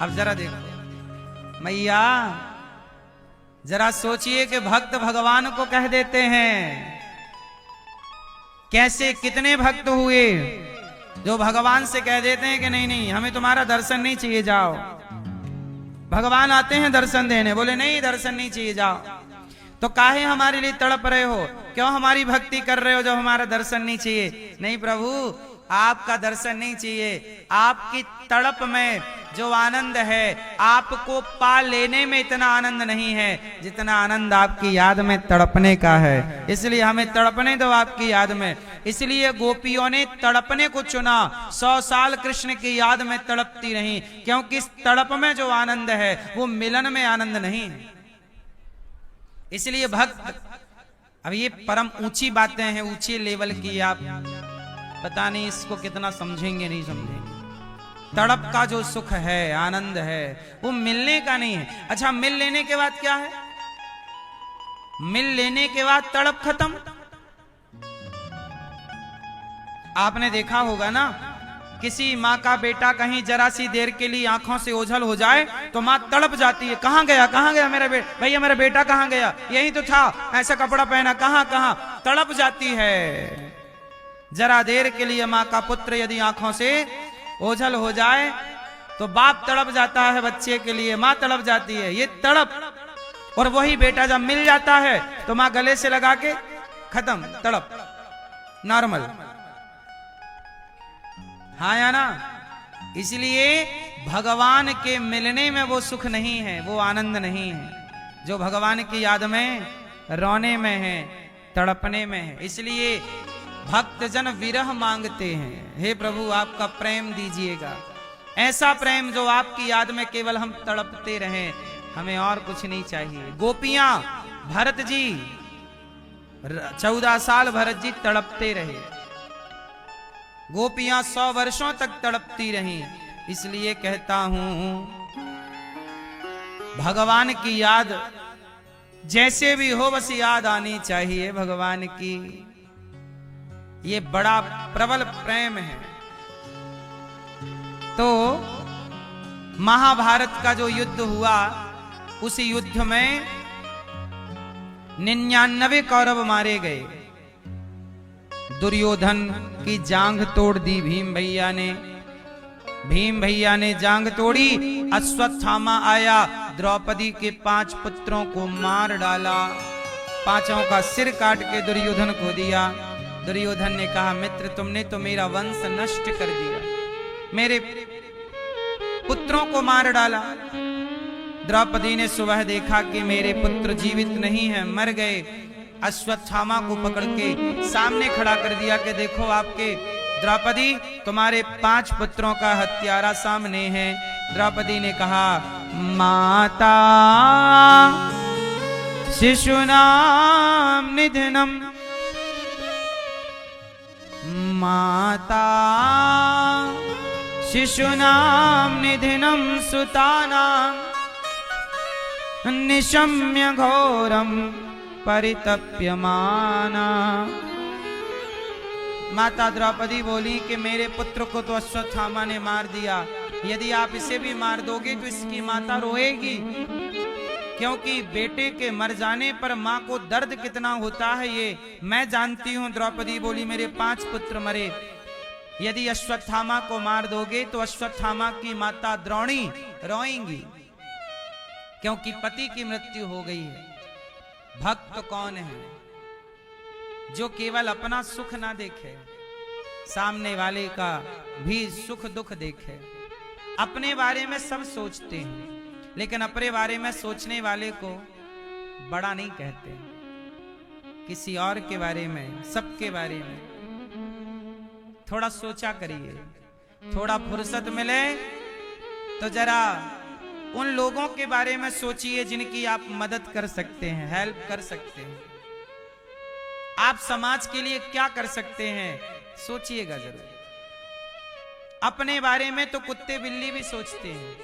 अब जरा देखो मैया, जरा सोचिए कि भक्त भगवान को कह देते हैं, कैसे कितने भक्त हुए जो भगवान से कह देते हैं कि नहीं नहीं हमें तुम्हारा दर्शन नहीं चाहिए, जाओ। भगवान आते हैं दर्शन देने, बोले नहीं दर्शन नहीं चाहिए, जाओ। तो काहे हमारे लिए तड़प रहे हो, क्यों हमारी भक्ति कर रहे हो जो हमारा दर्शन नहीं चाहिए? नहीं प्रभु, आपका दर्शन नहीं चाहिए, आपकी तड़प में जो आनंद है, आपको पा लेने में इतना आनंद नहीं है जितना आनंद आपकी याद में तड़पने का है। इसलिए हमें तड़पने दो आपकी याद में। इसलिए गोपियों ने तड़पने को चुना, 100 साल कृष्ण की याद में तड़पती रही, क्योंकि इस तड़प में जो आनंद है वो मिलन में आनंद नहीं है। इसलिए भक्त, अब ये परम ऊंची बातें हैं, ऊंचे लेवल की, आप पता नहीं इसको कितना समझेंगे नहीं समझेंगे। तड़प का जो सुख है, आनंद है, वो मिलने का नहीं है। अच्छा, मिल लेने के बाद क्या है? मिल लेने के बाद तड़प खत्म। आपने देखा होगा ना, किसी माँ का बेटा कहीं जरा सी देर के लिए आंखों से ओझल हो जाए तो माँ तड़प जाती है, कहां गया मेरा बेटा, भैया मेरा बेटा कहां गया, यही तो था, ऐसा कपड़ा पहना, कहां, तड़प जाती है। जरा देर के लिए माँ का पुत्र यदि आंखों से ओझल हो जाए तो बाप तड़प जाता है बच्चे के लिए, माँ तड़प जाती है, ये तड़प। और वही बेटा जब मिल जाता है तो माँ गले से लगा के खत्म, तड़प नॉर्मल। हाँ या ना? इसलिए भगवान के मिलने में वो सुख नहीं है, वो आनंद नहीं है जो भगवान की याद में रोने में है, तड़पने में है। इसलिए भक्तजन विरह मांगते हैं, हे प्रभु आपका प्रेम दीजिएगा, ऐसा प्रेम जो आपकी याद में केवल हम तड़पते रहें, हमें और कुछ नहीं चाहिए। गोपियां, भरत जी 14 साल भरत जी तड़पते रहे, गोपियां 100 वर्षों तक तड़पती रहीं। इसलिए कहता हूं भगवान की याद जैसे भी हो बस याद आनी चाहिए भगवान की, ये बड़ा प्रबल प्रेम है। तो महाभारत का जो युद्ध हुआ, उस युद्ध में 99 कौरव मारे गए। दुर्योधन की जांघ तोड़ दी भीम भैया ने, भीम भैया ने जांघ तोड़ी। अश्वत्थामा आया, द्रौपदी के 5 पुत्रों को मार डाला, पांचों का सिर काट के दुर्योधन को दिया। दुर्योधन ने कहा, मित्र तुमने तो मेरा वंश नष्ट कर दिया, मेरे पुत्रों को मार डाला। द्रौपदी ने सुबह देखा कि मेरे पुत्र जीवित नहीं हैं, मर गए। अश्वत्थामा को पकड़ के सामने खड़ा कर दिया कि देखो आपके द्रौपदी, तुम्हारे 5 पुत्रों का हत्यारा सामने है। द्रौपदी ने कहा, माता शिशुनाम निधनम, माता शिशुनाम निधनम सुतानाम निशम्य घोरम परितप्यमाना। माता द्रौपदी बोली कि मेरे पुत्र को तो अश्वत्थामा ने मार दिया, यदि आप इसे भी मार दोगे तो इसकी माता रोएगी, क्योंकि बेटे के मर जाने पर माँ को दर्द कितना होता है ये मैं जानती हूँ। द्रौपदी बोली, मेरे 5 पुत्र मरे, यदि अश्वत्थामा को मार दोगे तो अश्वत्थामा की माता द्रोणी रोएंगी, क्योंकि पति की मृत्यु हो गई है। भक्त कौन है? जो केवल अपना सुख ना देखे, सामने वाले का भी सुख दुख देखे। अपने बारे में सब सोचते हैं, लेकिन अपने बारे में सोचने वाले को बड़ा नहीं कहते। किसी और के बारे में, सबके बारे में थोड़ा सोचा करिए। थोड़ा फुर्सत मिले तो जरा उन लोगों के बारे में सोचिए जिनकी आप मदद कर सकते हैं, हेल्प कर सकते हैं। आप समाज के लिए क्या कर सकते हैं, सोचिएगा जरूर। अपने बारे में तो कुत्ते बिल्ली भी सोचते हैं,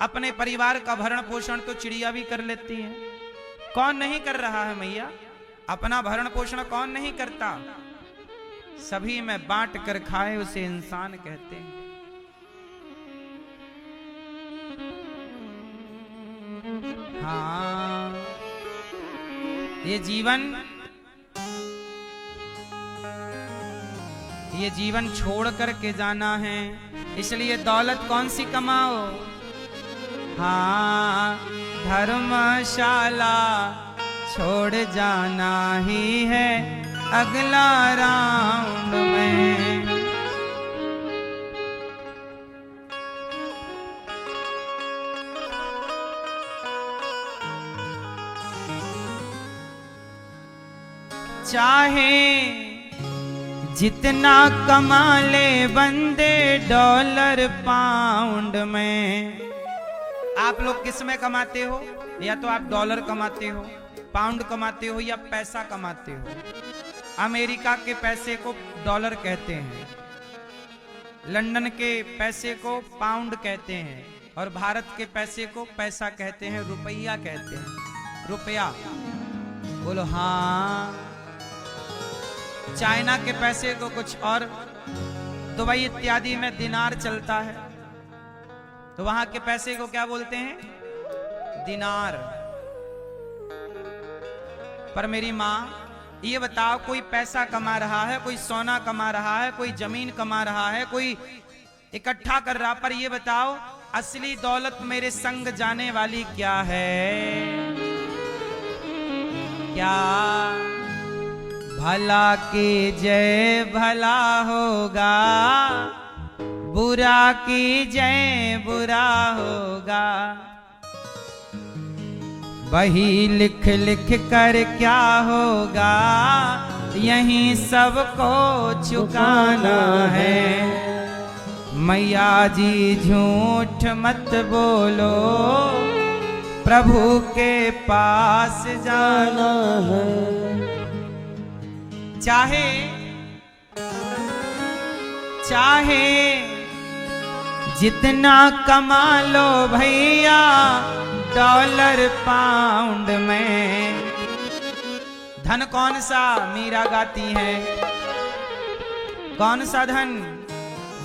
अपने परिवार का भरण पोषण तो चिड़िया भी कर लेती है। कौन नहीं कर रहा है मैया? अपना भरण पोषण कौन नहीं करता? सभी में बांट कर खाए उसे इंसान कहते हैं। हाँ, ये जीवन छोड़ करके जाना है, इसलिए दौलत कौन सी कमाओ। हाँ, धर्मशाला छोड़ जाना ही है अगला राउंड में। चाहे जितना कमा ले बंदे डॉलर पाउंड में। आप लोग किस में कमाते हो? या तो आप डॉलर कमाते हो, पाउंड कमाते हो, या पैसा कमाते हो। अमेरिका के पैसे को डॉलर कहते हैं, लंदन के पैसे को पाउंड कहते हैं और भारत के पैसे को पैसा कहते हैं, रुपया कहते हैं, रुपया। बोलो हाँ। चाइना के पैसे को कुछ और, दुबई इत्यादि में दिनार चलता है, तो वहां के पैसे को क्या बोलते हैं? दिनार। पर मेरी माँ ये बताओ, कोई पैसा कमा रहा है, कोई सोना कमा रहा है, कोई जमीन कमा रहा है, कोई इकट्ठा कर रहा, पर ये बताओ असली दौलत मेरे संग जाने वाली क्या है? क्या? भला की जय भला होगा, बुरा की जय बुरा होगा। वही लिख लिख कर क्या होगा, यहीं सबको चुकाना है। मैया जी झूठ मत बोलो, प्रभु के पास जाना है। चाहे चाहे जितना कमा लो भैया, डॉलर पाउंड में। धन कौन सा? मीरा गाती है, कौन सा धन?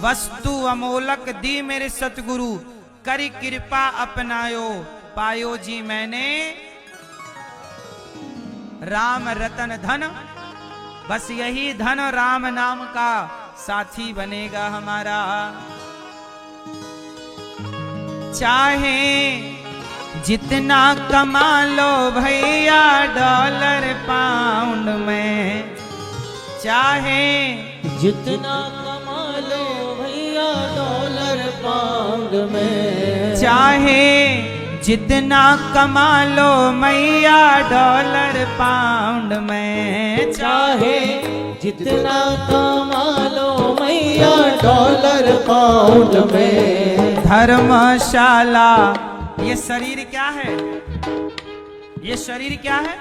वस्तु अमोलक दी मेरे सतगुरु, करी कृपा अपनायो, पायो जी मैंने राम रतन धन। बस यही धन राम नाम का साथी बनेगा हमारा। चाहे जितना कमा लो भैया डॉलर पाउंड में, चाहे जितना कमा लो भैया डॉलर पाउंड में, चाहे जितना कमा लो मैया डॉलर पाउंड में, चाहे जितना कमा लो मैया डॉलर पाउंड में। धर्मशाला, ये शरीर क्या है? ये शरीर क्या है?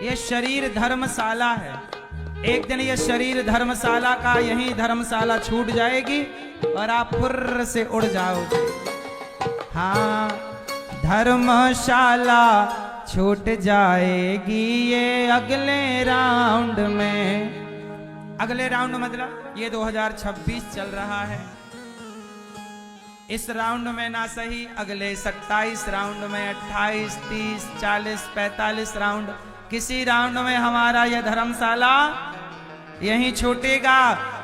ये शरीर धर्मशाला है। एक दिन ये शरीर धर्मशाला का, यही धर्मशाला छूट जाएगी और आप फुर्र से उड़ जाओगे। हाँ, धर्मशाला छूट जाएगी ये अगले राउंड में। अगले राउंड मतलब ये 2026 चल रहा है। इस राउंड में ना सही, अगले 27 राउंड में, 28, 30, 40, 45 राउंड, किसी राउंड में हमारा यह धर्मशाला यहीं छूटेगा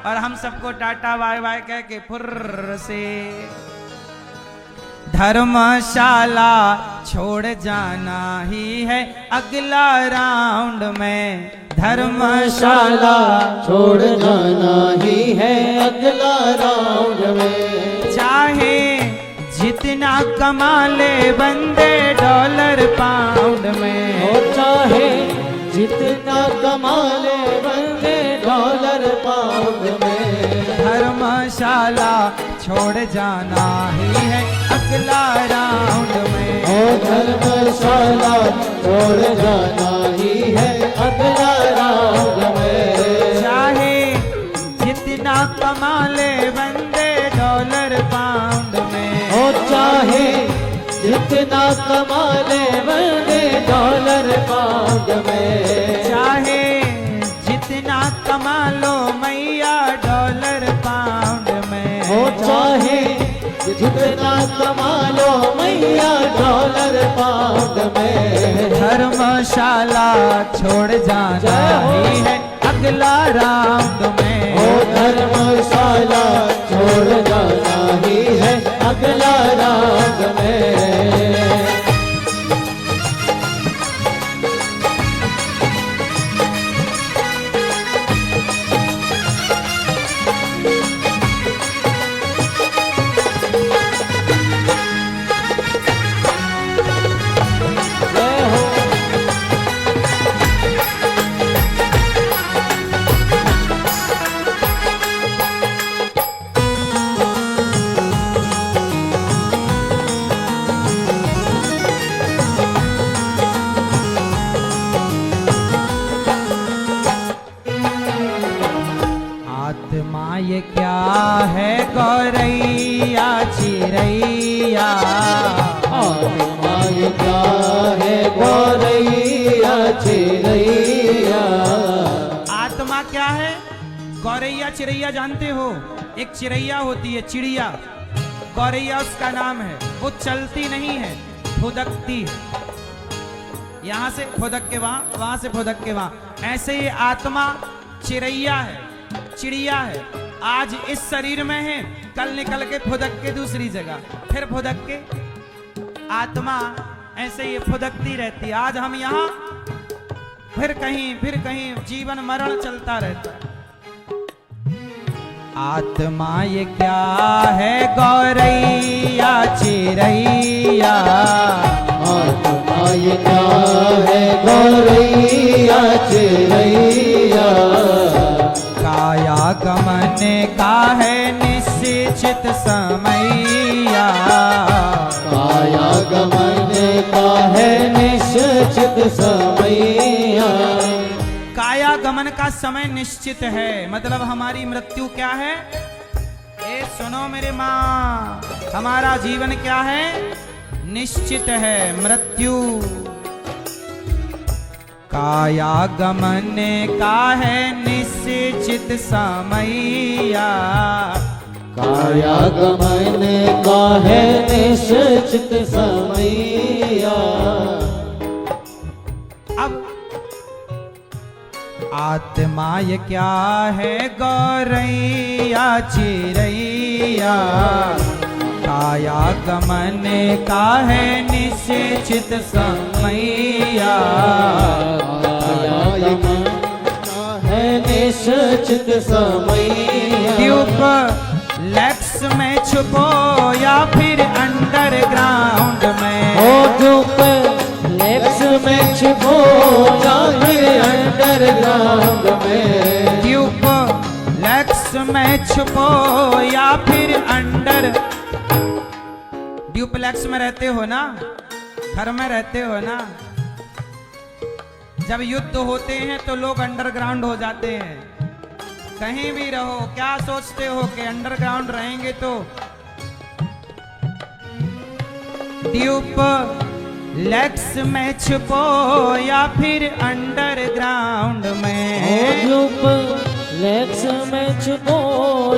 और हम सबको टाटा बाय बाय कह के फुर्र से धर्मशाला छोड़ जाना ही है अगला राउंड में। धर्मशाला छोड़ जाना ही है अगला राउंड में। चाहे जितना कमा ले बंदे डॉलर पाउंड में, हो चाहे जितना कमा ले बंदे डॉलर पाउंड में। धर्मशाला छोड़ जाना ही है अगला राउंड में। हो धर्मशाला छोड़ जाना ही है अगला राउंड में। चाहे जितना कमा ले बंदे डॉलर पाउंड में, हो चाहे जितना कमा ले बंदे डॉलर पाउंड में। चाहे जितना कमा लो मैया डॉलर पाउंड में। हो चाहे जितना कमा लो मैया डॉलर पाउंड में। धर्मशाला छोड़ जाना ही है अगला राउंड में। हो धर्मशाला छोड़ जाना ही है अगला राउंड में। ये क्या है गौरैया चिरैया। आत्मा ये क्या है गौरैया चिरैया। आत्मा क्या है? गौरैया चिरैया जानते हो? एक चिरैया होती है चिड़िया, गौरैया उसका नाम है। वो चलती नहीं है, फुदकती है। यहां से फुदक के वहां, वहां से फुदक के वहां। ऐसे ही आत्मा चिड़ैया है, चिड़िया है। आज इस शरीर में है, कल निकल के फुदक के दूसरी जगह, फिर फुदक के। आत्मा ऐसे ही फुदकती रहती है। आज हम यहाँ, फिर कहीं, जीवन मरण चलता रहता है। आत्मा ये क्या है गौरैया चिरैया। आत्मा ये क्या है गौरैया चिरैया। काया गमन का है निश्चित समैया। काया गमन का है निश्चित समैया। काया गमन का समय निश्चित है, मतलब हमारी मृत्यु क्या है? ए सुनो मेरे माँ, हमारा जीवन क्या है? निश्चित है, मृत्यु। काया गमन का है निश्चित समैया। काया गमन का है निश्चित समैया। अब आत्मा ये क्या है गौरैया चिरैया। काया गमन का है निश्चित समैया। काया गमन का है निश्चित समैया। ट्यूब लेक्स में छुपो या फिर अंडरग्राउंड में। ओ धूप लेक्स में छुपो या फिर अंडरग्राउंड में। ट्यूब लेक्स में छुपो या फिर अंडर। ड्यूप्लेक्स में रहते हो ना, घर में रहते हो ना। जब युद्ध होते हैं तो लोग अंडरग्राउंड हो जाते हैं। कहीं भी रहो, क्या सोचते हो कि अंडरग्राउंड रहेंगे तो? ड्यूप लेक्स में छुपो या फिर अंडरग्राउंड में। धूप लेक्स में छुपो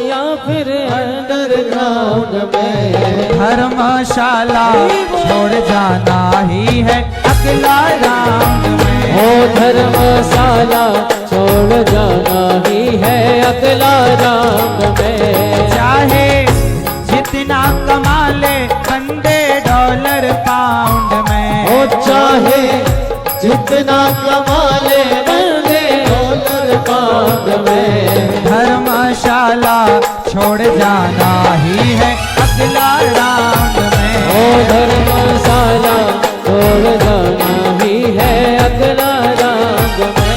या फिर अंडरग्राउंड में। धर्मशाला छोड़ जाना ही है अगला राउंड में। ओ धर्मशाला छोड़ जाना ही है अगला राउंड में। चाहे जितना कमा ले बंदे डॉलर पाउंड में। ओ चाहे जितना कमा ले बंदे डॉलर पाउंड में। धर्मशाला छोड़ जाना ही है अगला राउंड में। ओ धर्मशाला छोड़ जाना ही है अगला राउंड में।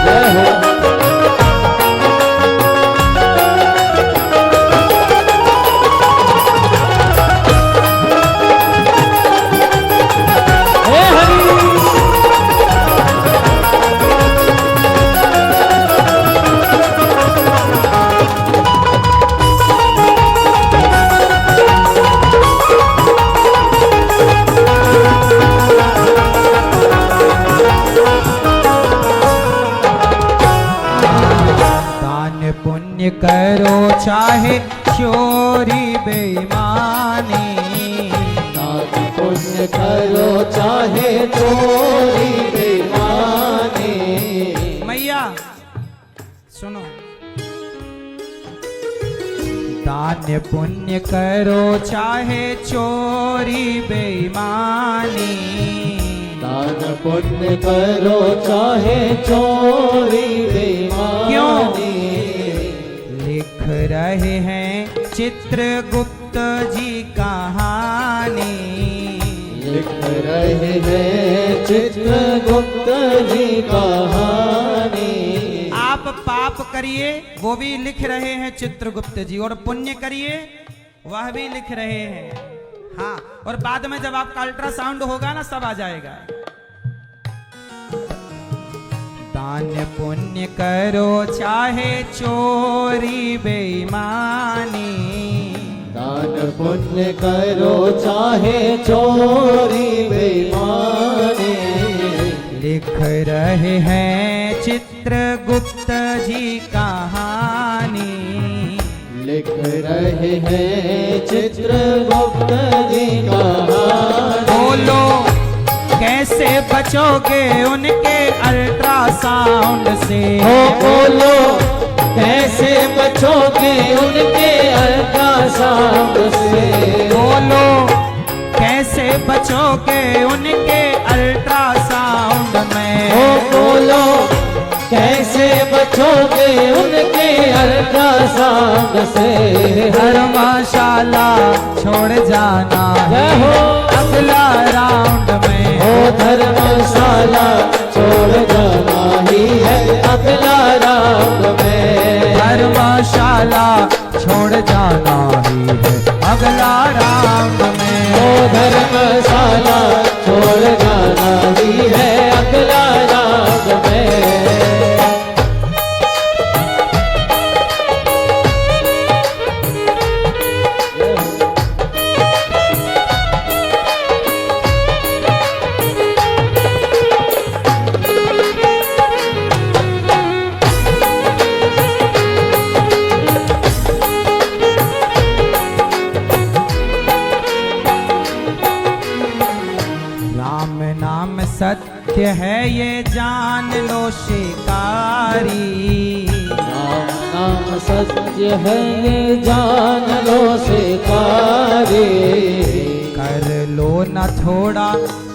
जय हो। पुण्य करो चाहे चोरी बेईमानी। दान पुण्य करो चाहे चोरी बेईमानी। मैया सुनो, दान पुण्य करो चाहे चोरी बेईमानी। दान पुण्य करो चाहे चोरी बेईमानी। क्यों? लिख रहे हैं चित्रगुप्त जी कहानी। लिख रहे हैं चित्रगुप्त जी कहानी। आप पाप करिए वो भी लिख रहे हैं चित्रगुप्त जी, और पुण्य करिए वह भी लिख रहे हैं। हाँ, और बाद में जब आपका अल्ट्रासाउंड होगा ना, सब आ जाएगा। दान पुण्य करो चाहे चोरी बेईमानी, दान पुण्य करो चाहे चोरी बेईमानी। लिख रहे हैं चित्रगुप्त जी कहानी, लिख रहे हैं चित्रगुप्त जी कहानी। बोलो कैसे बचोगे उनके अल्ट्रासाउंड से, हो बोलो कैसे बचोगे उनके अल्ट्रासाउंड से। बोलो कैसे बचोगे उनके अल्ट्रासाउंड में, हो बोलो कैसे बचोगे उनके अल्ट्रासाउंड से। धर्मशाला छोड़ जाना जय हो अगला राउंड में, हो धर्मशाला छोड़ जाना ही है अगला राउंड में। धर्मशाला छोड़ जाना ही है अगला राउंड में, हो धर्मशाला छोड़ जाना ही है अगला राउंड में। राम नाम सत्य है ये जान लो शिकारी, राम नाम सत्य है ये जान लो शिकारी। कर लो न थोड़ा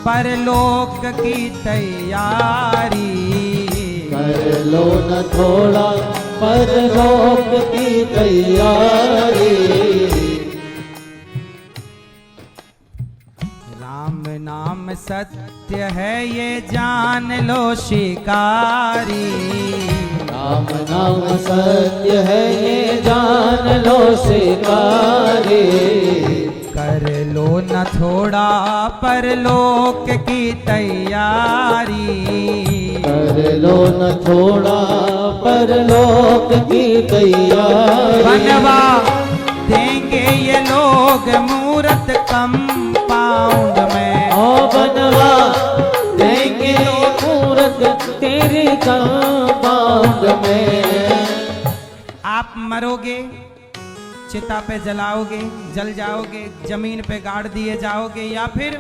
परलोक की तैयारी, कर लो न थोड़ा परलोक की तैयारी। राम नाम सत्य है ये जान लो शिकारी, राम नाम सत्य है ये जान लो शिकारी। कर लो न थोड़ा परलोक की तैयारी, कर लो न थोड़ा परलोक की तैयारी। बनवा देंगे ये लोग मूरत कंपाउंड में, ओ बनवा देंगे मूरत तेरे कंपाउंड में। आप मरोगे चिता पे जलाओगे, जल जाओगे, जमीन पे गाड़ दिए जाओगे, या फिर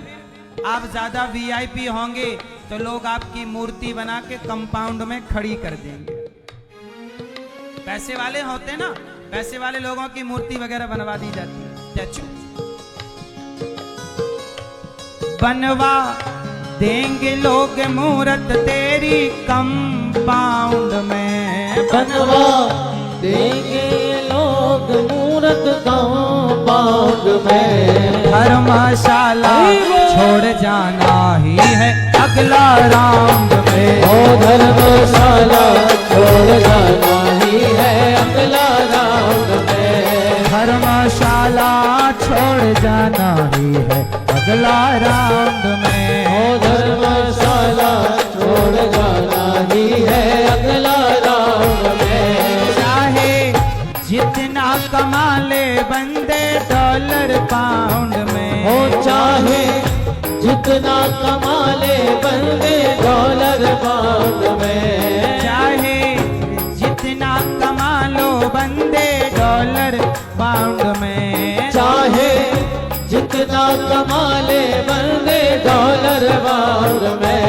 आप ज्यादा वीआईपी होंगे तो लोग आपकी मूर्ति बना के कंपाउंड में खड़ी कर देंगे। पैसे वाले होते ना, पैसे वाले लोगों की मूर्ति वगैरह बनवा दी जाती है, स्टैचू बनवा देंगे लोग मूरत तेरी कंपाउंड में, बनवा देंगे लोग मूरत कंपाउंड में। धर्मशाला छोड़ जाना ही है अगला राउंड में, ओ धर्मशाला छोड़ जाना ही है अगला राउंड में। धर्मशाला छोड़ जाना ही है अगला राउंड में, ओ धर्मशाला छोड़ जाना ही है अगला राउंड में। चाहे जितना कमा ले बंदे डॉलर पाउंड में, हो चाहे जितना कमा ले बंदे डॉलर पाउंड में। चाहे जितना कमा लो बंदे डॉलर पाउंड में, चाहे जितना कमा ले बंदे डॉलर पाउंड में।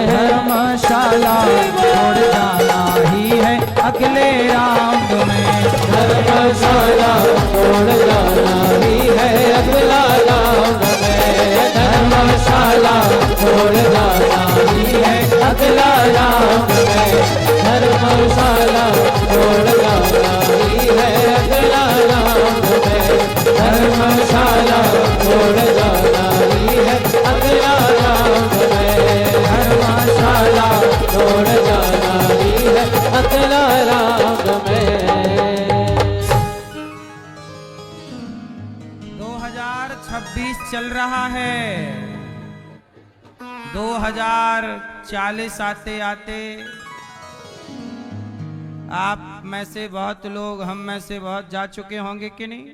धर्मशाला छोड़ जाना ही है अगले राउंड में, धर्मशाला छोड़ जाना ही है अगला राउंड में। धर्मशाला छोड़ जाना ही है अगला राउंड में। धर्मशाला छोड़ जाना ही है अगला राउंड में। धर्मशाला छोड़ जाना ही है अगला राउंड में। धर्मशाला छोड़ जाना ही है अगला राउंड में। 2026 चल रहा है, 2040 आते आते आप में से बहुत लोग हम में से बहुत जा चुके होंगे कि नहीं।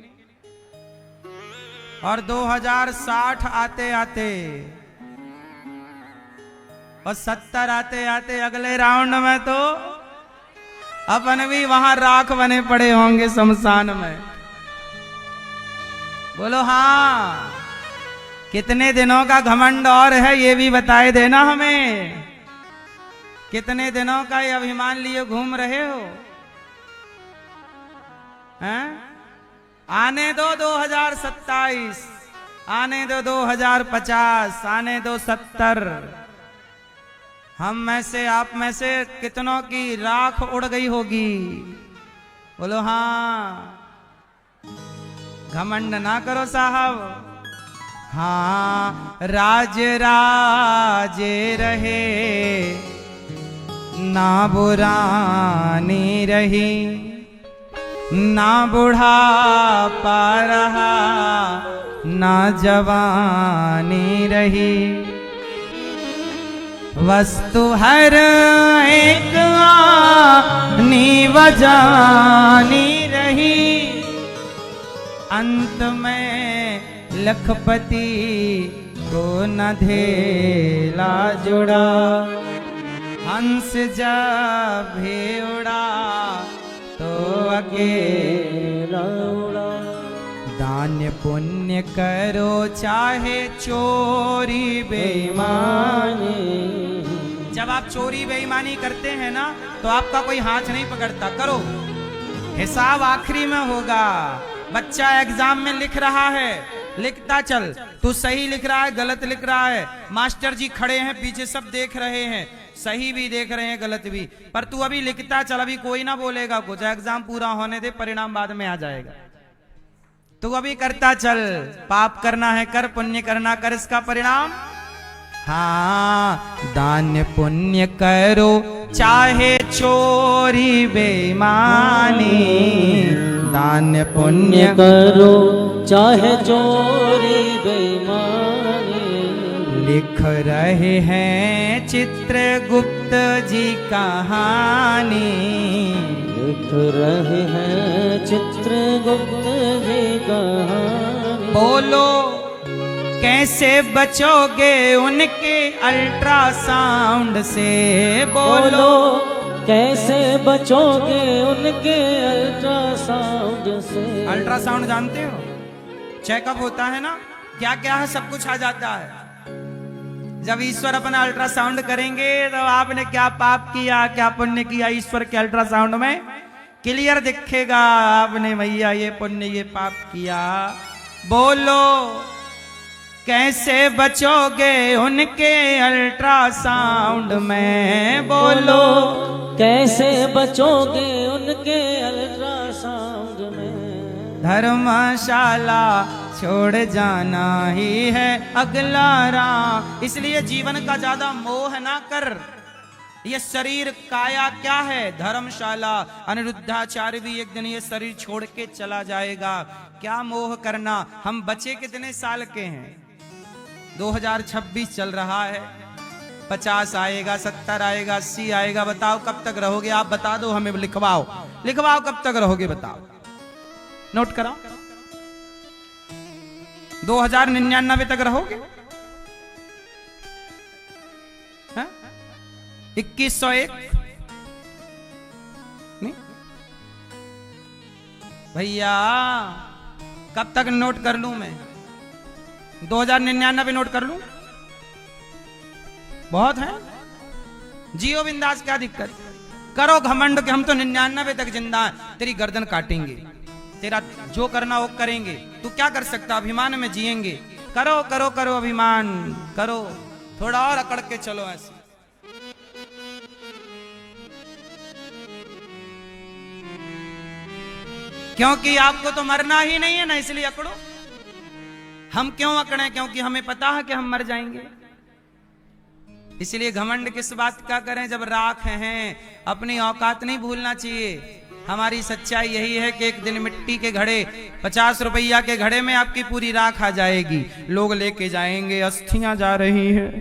और 2060 आते आते और 70 आते आते अगले राउंड में तो अपन भी वहां राख बने पड़े होंगे शमशान में। बोलो हाँ, कितने दिनों का घमंड और है ये भी बताए देना हमें। कितने दिनों का ये अभिमान लिए घूम रहे हो हैं? आने दो 2027, आने दो 2050, आने दो 70। हम में से आप में से कितनों की राख उड़ गई होगी। बोलो हाँ, घमंड ना करो साहब। हाँ, राज राजे रहे ना बुरानी रही, ना बुढ़ापा रहा ना जवानी रही। वस्तु हर एक आनी बजानी रही, अंत में लखपति को न धेला जुड़ा। हंस जब भी उड़ा तो अकेला उड़ा। दान पुण्य करो चाहे चोरी बेईमानी। जब आप चोरी बेईमानी करते हैं ना तो आपका कोई हाथ नहीं पकड़ता। करो, हिसाब आखिरी में होगा। बच्चा एग्जाम में लिख रहा है, लिखता चल। तू सही लिख रहा है, गलत लिख रहा है। मास्टर जी खड़े हैं पीछे, सब देख रहे हैं, सही भी देख रहे हैं गलत भी। पर तू अभी लिखता चल, अभी कोई ना बोलेगा कुछ। एग्जाम पूरा होने दे, परिणाम बाद में आ जाएगा। तू अभी करता चल। पाप करना है कर, पुण्य करना कर, इसका परिणाम। हाँ, दान पुण्य करो चाहे चोरी बेईमानी। दान पुण्य करो चाहे चोरी बेईमानी। लिख रहे हैं चित्रगुप्त जी कहानी। लिख रहे हैं चित्रगुप्त जी कहानी। बोलो कैसे बचोगे उनके अल्ट्रासाउंड से। बोलो कैसे बचोगे उनके अल्ट्रासाउंड से। अल्ट्रासाउंड जानते हो, चेकअप होता है ना, क्या क्या है सब कुछ आ जाता है। जब ईश्वर अपना अल्ट्रासाउंड करेंगे तो आपने क्या पाप किया क्या पुण्य किया, ईश्वर के अल्ट्रासाउंड में क्लियर दिखेगा। आपने भैया ये पुण्य ये पाप किया। बोलो कैसे बचोगे उनके अल्ट्रासाउंड में। बोलो कैसे बचोगे उनके अल्ट्रासाउंड में। धर्मशाला छोड़ जाना ही है अगला राह। इसलिए जीवन का ज्यादा मोह ना कर। ये शरीर काया क्या है, धर्मशाला। अनिरुद्धाचार्य भी एक दिन ये शरीर छोड़ के चला जाएगा। क्या मोह करना। हम बचे कितने साल के हैं, 2026 चल रहा है। 50 आएगा, 70 आएगा, 80 आएगा। बताओ कब तक रहोगे आप, बता दो हमें, लिखवाओ लिखवाओ कब तक रहोगे बताओ, नोट कराओ। 2099 तक रहोगे, 2101 नहीं भैया, कब तक नोट कर लूं मैं, 2099 नोट कर लूं, बहुत है। जियो बिंदास, क्या दिक्कत। करो घमंड के हम तो 99 तक जिंदा हैं। तेरी गर्दन काटेंगे, तेरा जो करना वो करेंगे। तू क्या कर सकता, अभिमान में जिएंगे। करो करो करो अभिमान करो, थोड़ा और अकड़ के चलो ऐसे। क्योंकि आपको तो मरना ही नहीं है ना, इसलिए अकड़ो। हम क्यों अकड़े, क्योंकि हमें पता है कि हम मर जाएंगे। इसलिए घमंड किस बात का करें जब राख हैं। अपनी औकात नहीं भूलना चाहिए। हमारी सच्चाई यही है कि एक दिन मिट्टी के घड़े, 50 रुपया के घड़े में आपकी पूरी राख आ जाएगी। लोग लेके जाएंगे, अस्थियां जा रही हैं।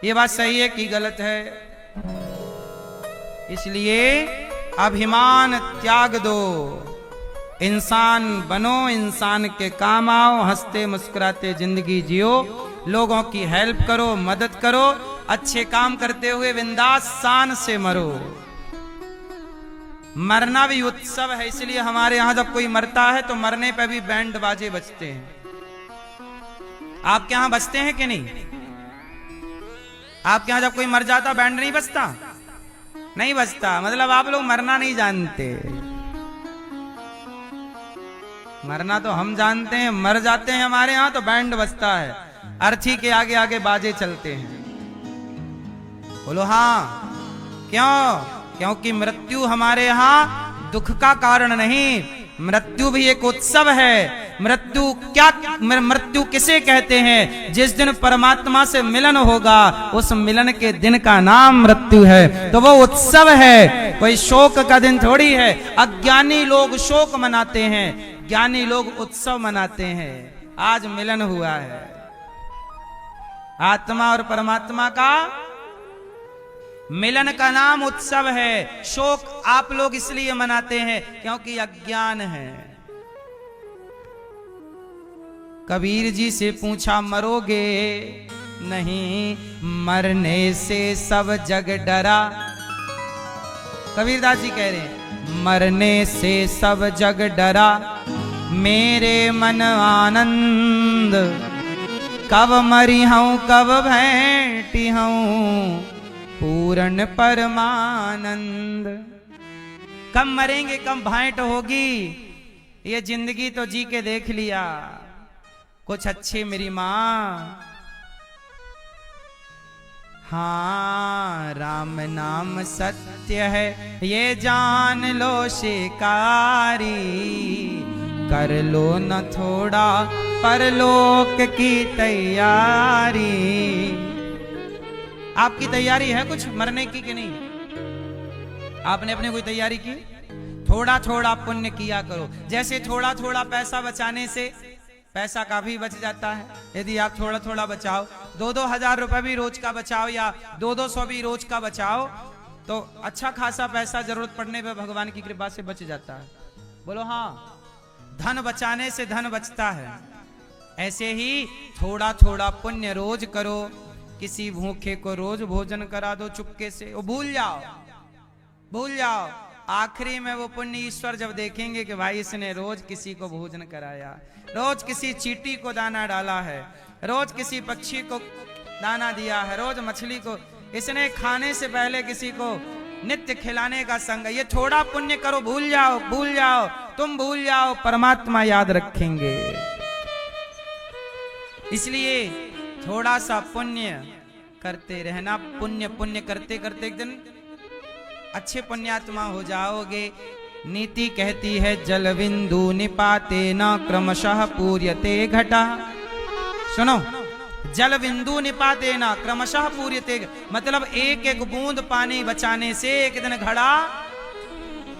ये बात सही है कि गलत है, इसलिए अभिमान त्याग दो, इंसान बनो, इंसान के काम आओ, हंसते मुस्कुराते जिंदगी जियो, लोगों की हेल्प करो, मदद करो, अच्छे काम करते हुए बिंदास शान से मरो। मरना भी उत्सव है, इसलिए हमारे यहां जब कोई मरता है तो मरने पे भी बैंड बाजे बजते हैं। आपके यहां बजते हैं कि नहीं? आपके यहां जब कोई मर जाता बैंड नहीं बजता? नहीं बजता, मतलब आप लोग मरना नहीं जानते। मरना तो हम जानते हैं, मर जाते हैं हमारे यहां तो बैंड बजता है, अर्थी के आगे आगे बाजे चलते हैं। बोलो हाँ, क्यों? क्योंकि मृत्यु हमारे यहाँ दुख का कारण नहीं, मृत्यु भी एक उत्सव है। मृत्यु किसे कहते हैं? जिस दिन परमात्मा से मिलन होगा, उस मिलन के दिन का नाम मृत्यु है, तो वो उत्सव है, कोई शोक का दिन थोड़ी है। अज्ञानी लोग शोक मनाते हैं, ज्ञानी लोग उत्सव मनाते हैं। आज मिलन हुआ है आत्मा और परमात्मा का, मिलन का नाम उत्सव है। शोक आप लोग इसलिए मनाते हैं क्योंकि अज्ञान है। कबीर जी से पूछा मरोगे? नहीं, मरने से सब जग डरा। कबीरदास जी कह रहे हैं मरने से सब जग डरा, मेरे मन आनंद, कब मरी हूं कब भेंटी हूं पूर्ण परमानंद। कब मरेंगे, कब भेंट होगी, ये जिंदगी तो जी के देख लिया। कुछ अच्छे मेरी माँ, हाँ राम नाम सत्य है ये जान लो शिकारी, कर लो न थोड़ा परलोक की तैयारी। आपकी तैयारी है कुछ मरने की कि नहीं? आपने अपने कोई तैयारी की? थोड़ा थोड़ा पुण्य किया करो। जैसे थोड़ा थोड़ा पैसा बचाने से पैसा काफी बच जाता है। यदि आप थोड़ा थोड़ा बचाओ, 2-2 हजार रुपए भी रोज का बचाओ या 200 भी रोज का बचाओ, तो अच्छा खासा पैसा जरूरत पड़ने पे भगवान की कृपा से बच जाता है। बोलो हाँ, धन बचाने से धन बचता है। ऐसे ही थोड़ा थोड़ा पुण्य रोज करो। किसी भूखे को रोज भोजन करा दो चुपके से, वो भूल जाओ। आखिरी में वो पुण्य ईश्वर जब देखेंगे कि भाई इसने रोज किसी को भोजन कराया, रोज किसी चींटी को दाना डाला है, रोज किसी पक्षी को दाना दिया है, रोज मछली को, इसने खाने से पहले किसी को नित्य खिलाने का संग। ये थोड़ा पुण्य करो, भूल जाओ, तुम भूल जाओ, परमात्मा याद रखेंगे। इसलिए थोड़ा सा पुण्य करते रहना। पुण्य करते करते एक दिन अच्छे पुण्यात्मा हो जाओगे। नीति कहती है जल बिंदु निपाते न क्रमशः पूर्यते घटा। सुनो, जल बिंदु निपाते न क्रमशः पूर्यते, मतलब एक एक बूंद पानी बचाने से एक दिन घड़ा,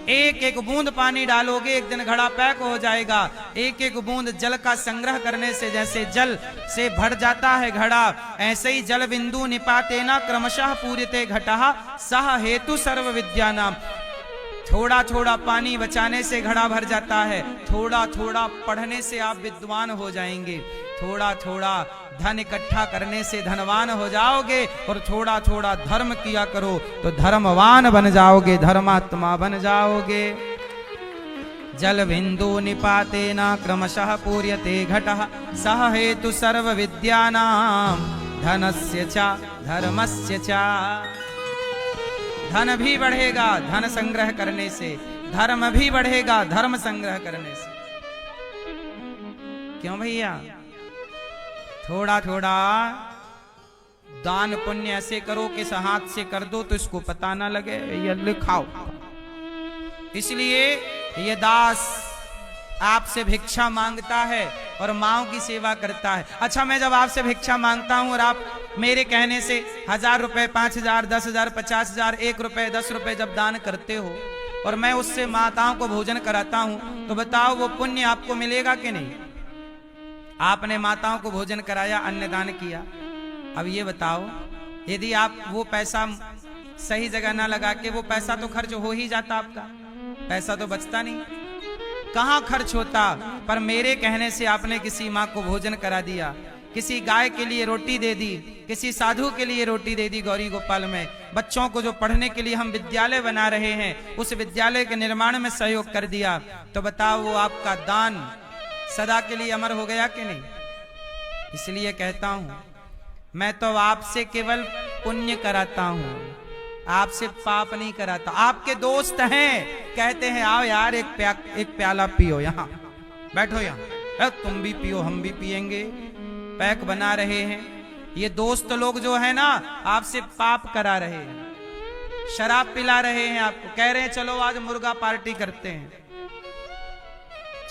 एक एक बूंद पानी डालोगे एक दिन घड़ा पैक हो जाएगा। एक एक बूंद जल का संग्रह करने से जैसे जल से भर जाता है घड़ा, ऐसे ही जल बिंदु निपाते न क्रमशः पूर्यते घटः सह हेतु सर्व विद्यानाम। थोड़ा थोड़ा पानी बचाने से घड़ा भर जाता है, थोड़ा थोड़ा पढ़ने से आप विद्वान हो जाएंगे, थोड़ा थोड़ा धन इकट्ठा करने से धनवान हो जाओगे, और थोड़ा थोड़ा धर्म किया करो तो धर्मवान बन जाओगे, धर्मात्मा बन जाओगे। जल बिंदु निपाते न क्रमशः पूर्यते घटः सह हेतु सर्व विद्यानाम धनस्य च धर्मस्य च। धन भी बढ़ेगा धन संग्रह करने से, धर्म भी बढ़ेगा धर्म संग्रह करने से। क्यों भैया? थोड़ा थोड़ा दान पुण्य ऐसे करो कि हाथ से कर दो तो इसको पता ना लगे, ये लिखाओ। इसलिए ये दास आपसे भिक्षा मांगता है और माओ की सेवा करता है। अच्छा, मैं जब आपसे भिक्षा मांगता हूं और आप मेरे कहने से 1000 रुपए, 5000, 10,000, 50,000, 1 रुपए, 10 रुपए जब दान करते हो और मैं उससे माताओं को भोजन कराता हूं, तो बताओ वो पुण्य आपको मिलेगा कि नहीं? आपने माताओं को भोजन कराया, अन्नदान किया। अब ये बताओ, यदि आप वो पैसा सही जगह ना लगा के वो पैसा तो खर्च हो ही जाता, आपका पैसा तो बचता नहीं, कहाँ खर्च होता। पर मेरे कहने से आपने किसी माँ को भोजन करा दिया, किसी गाय के लिए रोटी दे दी, किसी साधु के लिए रोटी दे दी गौरी गोपाल में। बच्चों को जो पढ़ने के लिए हम विद्यालय बना रहे हैं, उस विद्यालय के निर्माण में सहयोग कर दिया। तो बताओ वो आपका दान सदा के लिए अमर हो गया कि नहीं? इसलिए कहता हूं मैं तो आपसे केवल पुण्य कराता हूं, आपसे पाप नहीं कराता। आपके दोस्त हैं, कहते हैं आओ यार एक प्याला पियो, यहाँ बैठो, यहाँ तुम भी पियो हम भी पिएंगे, पैक बना रहे हैं। ये दोस्त लोग जो है ना आपसे पाप करा रहे हैं, शराब पिला रहे हैं आपको, कह रहे हैं चलो आज मुर्गा पार्टी करते हैं,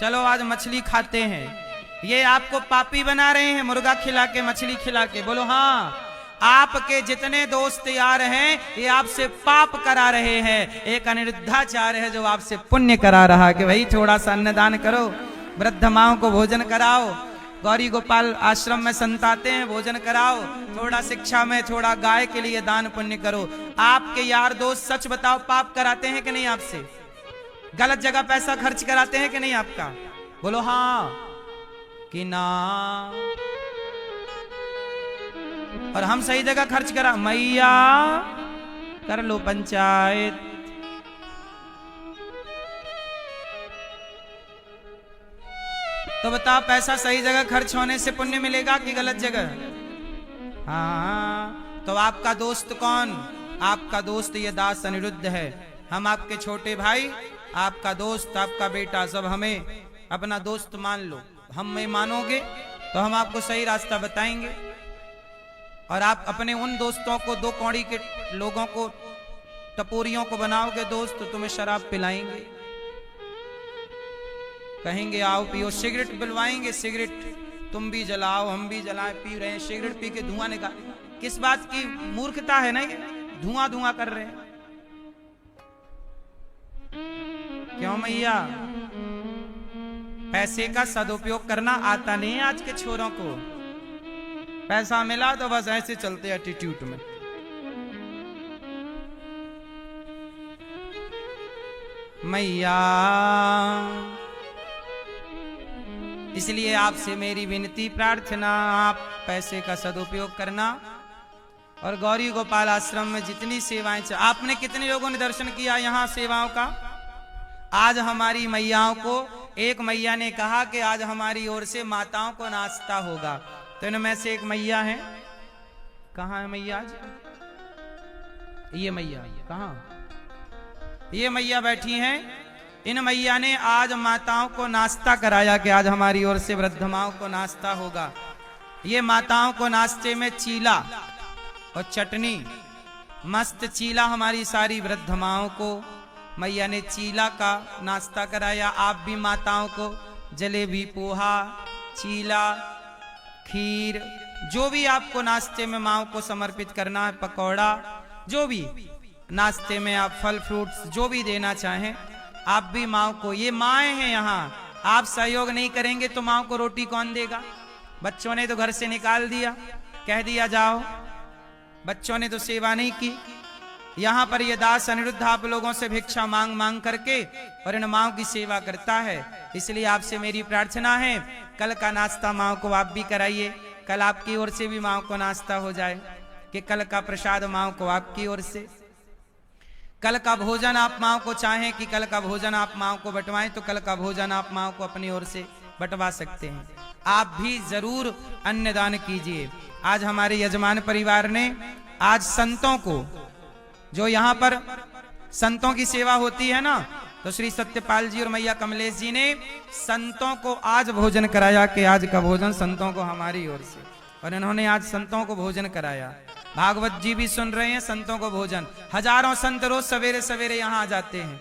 चलो आज मछली खाते हैं। ये आपको पापी बना रहे हैं, मुर्गा खिला के मछली खिला के। बोलो हाँ, आपके जितने दोस्त यार हैं ये आपसे पाप करा रहे हैं। एक अनिरुद्धाचार्य है जो आपसे पुण्य करा रहा कि भाई थोड़ा सा अन्नदान करो, वृद्ध माओं को भोजन कराओ, गौरी गोपाल आश्रम में संताते हैं भोजन कराओ, थोड़ा शिक्षा में, थोड़ा गाय के लिए दान पुण्य करो। आपके यार दोस्त सच बताओ पाप कराते हैं कि नहीं आपसे? गलत जगह पैसा खर्च कराते हैं कि नहीं आपका? बोलो हाँ कि ना। और हम सही जगह खर्च करा, मैया कर लो पंचायत। तो बताओ पैसा सही जगह खर्च होने से पुण्य मिलेगा कि गलत जगह? हाँ, तो आपका दोस्त कौन? आपका दोस्त ये दास अनिरुद्ध है। हम आपके छोटे भाई, आपका दोस्त, आपका बेटा, सब हमें अपना दोस्त मान लो। हमें मानोगे तो हम आपको सही रास्ता बताएंगे, और आप अपने उन दोस्तों को, दो कौड़ी के लोगों को, टपोरियों को बनाओगे दोस्त, तो तुम्हें शराब पिलाएंगे, कहेंगे आओ पियो, सिगरेट पिलवाएंगे, सिगरेट तुम भी जलाओ हम भी जलाएं, पी रहे हैं सिगरेट, पी के धुआं निकाल। किस बात की मूर्खता है ना ये, धुआं धुआं कर रहे हैं। क्यों मैया? पैसे का सदुपयोग करना आता नहीं है आज के छोरों को। पैसा मिला तो बस ऐसे चलते एटीट्यूड में। मैया इसलिए आपसे मेरी विनती प्रार्थना, आप पैसे का सदुपयोग करना। और गौरी गोपाल आश्रम में जितनी सेवाएं, आपने कितने लोगों ने दर्शन किया यहाँ सेवाओं का? आज हमारी मैयाओं को, एक मैया ने कहा कि आज हमारी ओर से माताओं को नाश्ता होगा, तो इनमें से एक मैया है, कहाँ है मैया आज? ये मैया कहाँ? ये मैया बैठी हैं। इन मैया ने आज माताओं को नाश्ता कराया कि आज हमारी ओर से वृद्ध माओं को नाश्ता होगा। ये माताओं को नाश्ते में चीला और चटनी, मस्त चीला हमारी सारी वृद्ध माओं को मैया ने चीला का नाश्ता कराया। आप भी माताओं को जलेबी, पोहा, चीला, खीर, जो भी आपको नाश्ते में माओं को समर्पित करना है, पकौड़ा, जो भी नाश्ते में आप फल फ्रूट्स जो भी देना चाहें, आप भी माओं को, ये माएँ हैं यहाँ, आप सहयोग नहीं करेंगे तो माओं को रोटी कौन देगा? बच्चों ने तो घर से निकाल दिया, कह दिया जाओ, बच्चों ने तो सेवा नहीं की। यहाँ पर ये दास अनिरुद्ध आप लोगों से भिक्षा मांग मांग करके और इन माओं की सेवा करता है। इसलिए आपसे मेरी प्रार्थना है, कल का नाश्ता माओं को आप भी कराइए। कल आपकी ओर से भी माओं को नाश्ता हो जाए, कि कल का प्रसाद माओं को आपकी ओर से, कल का भोजन आप माओं को चाहें कि कल का भोजन आप माओं को बंटवाएं, तो कल का भोजन आप माओं को अपनी ओर से बंटवा सकते हैं। आप भी जरूर अन्नदान कीजिए। आज हमारे यजमान परिवार ने आज संतों को, जो यहाँ पर संतों की सेवा होती है ना, तो श्री सत्यपाल जी और मैया कमलेश जी ने संतों को आज भोजन कराया कि आज का भोजन संतों को हमारी ओर से, और इन्होंने आज संतों को भोजन कराया। भागवत जी भी सुन रहे हैं संतों को भोजन। हजारों संत रोज सवेरे सवेरे यहाँ आ जाते हैं,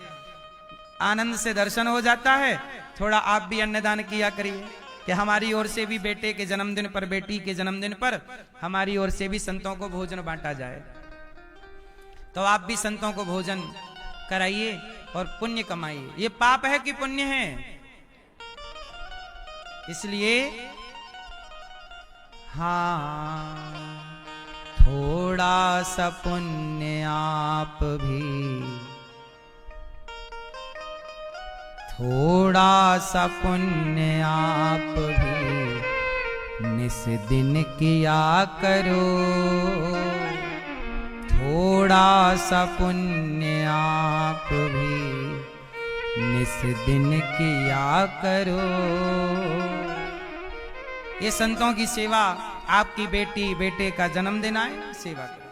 आनंद से दर्शन हो जाता है। थोड़ा आप भी अन्नदान किया करिए कि हमारी ओर से भी बेटे के जन्मदिन पर, बेटी के जन्मदिन पर हमारी ओर से भी संतों को भोजन बांटा जाए। तो आप भी संतों को भोजन कराइए और पुण्य कमाइए। ये पाप है कि पुण्य है? इसलिए हाँ, थोड़ा सा पुण्य आप भी, थोड़ा सा पुण्य आप भी निस दिन किया करो, थोड़ा सा पुण्य आप भी निस दिन किया करो। ये संतों की सेवा, आपकी बेटी बेटे का जन्मदिन आए, सेवा करो।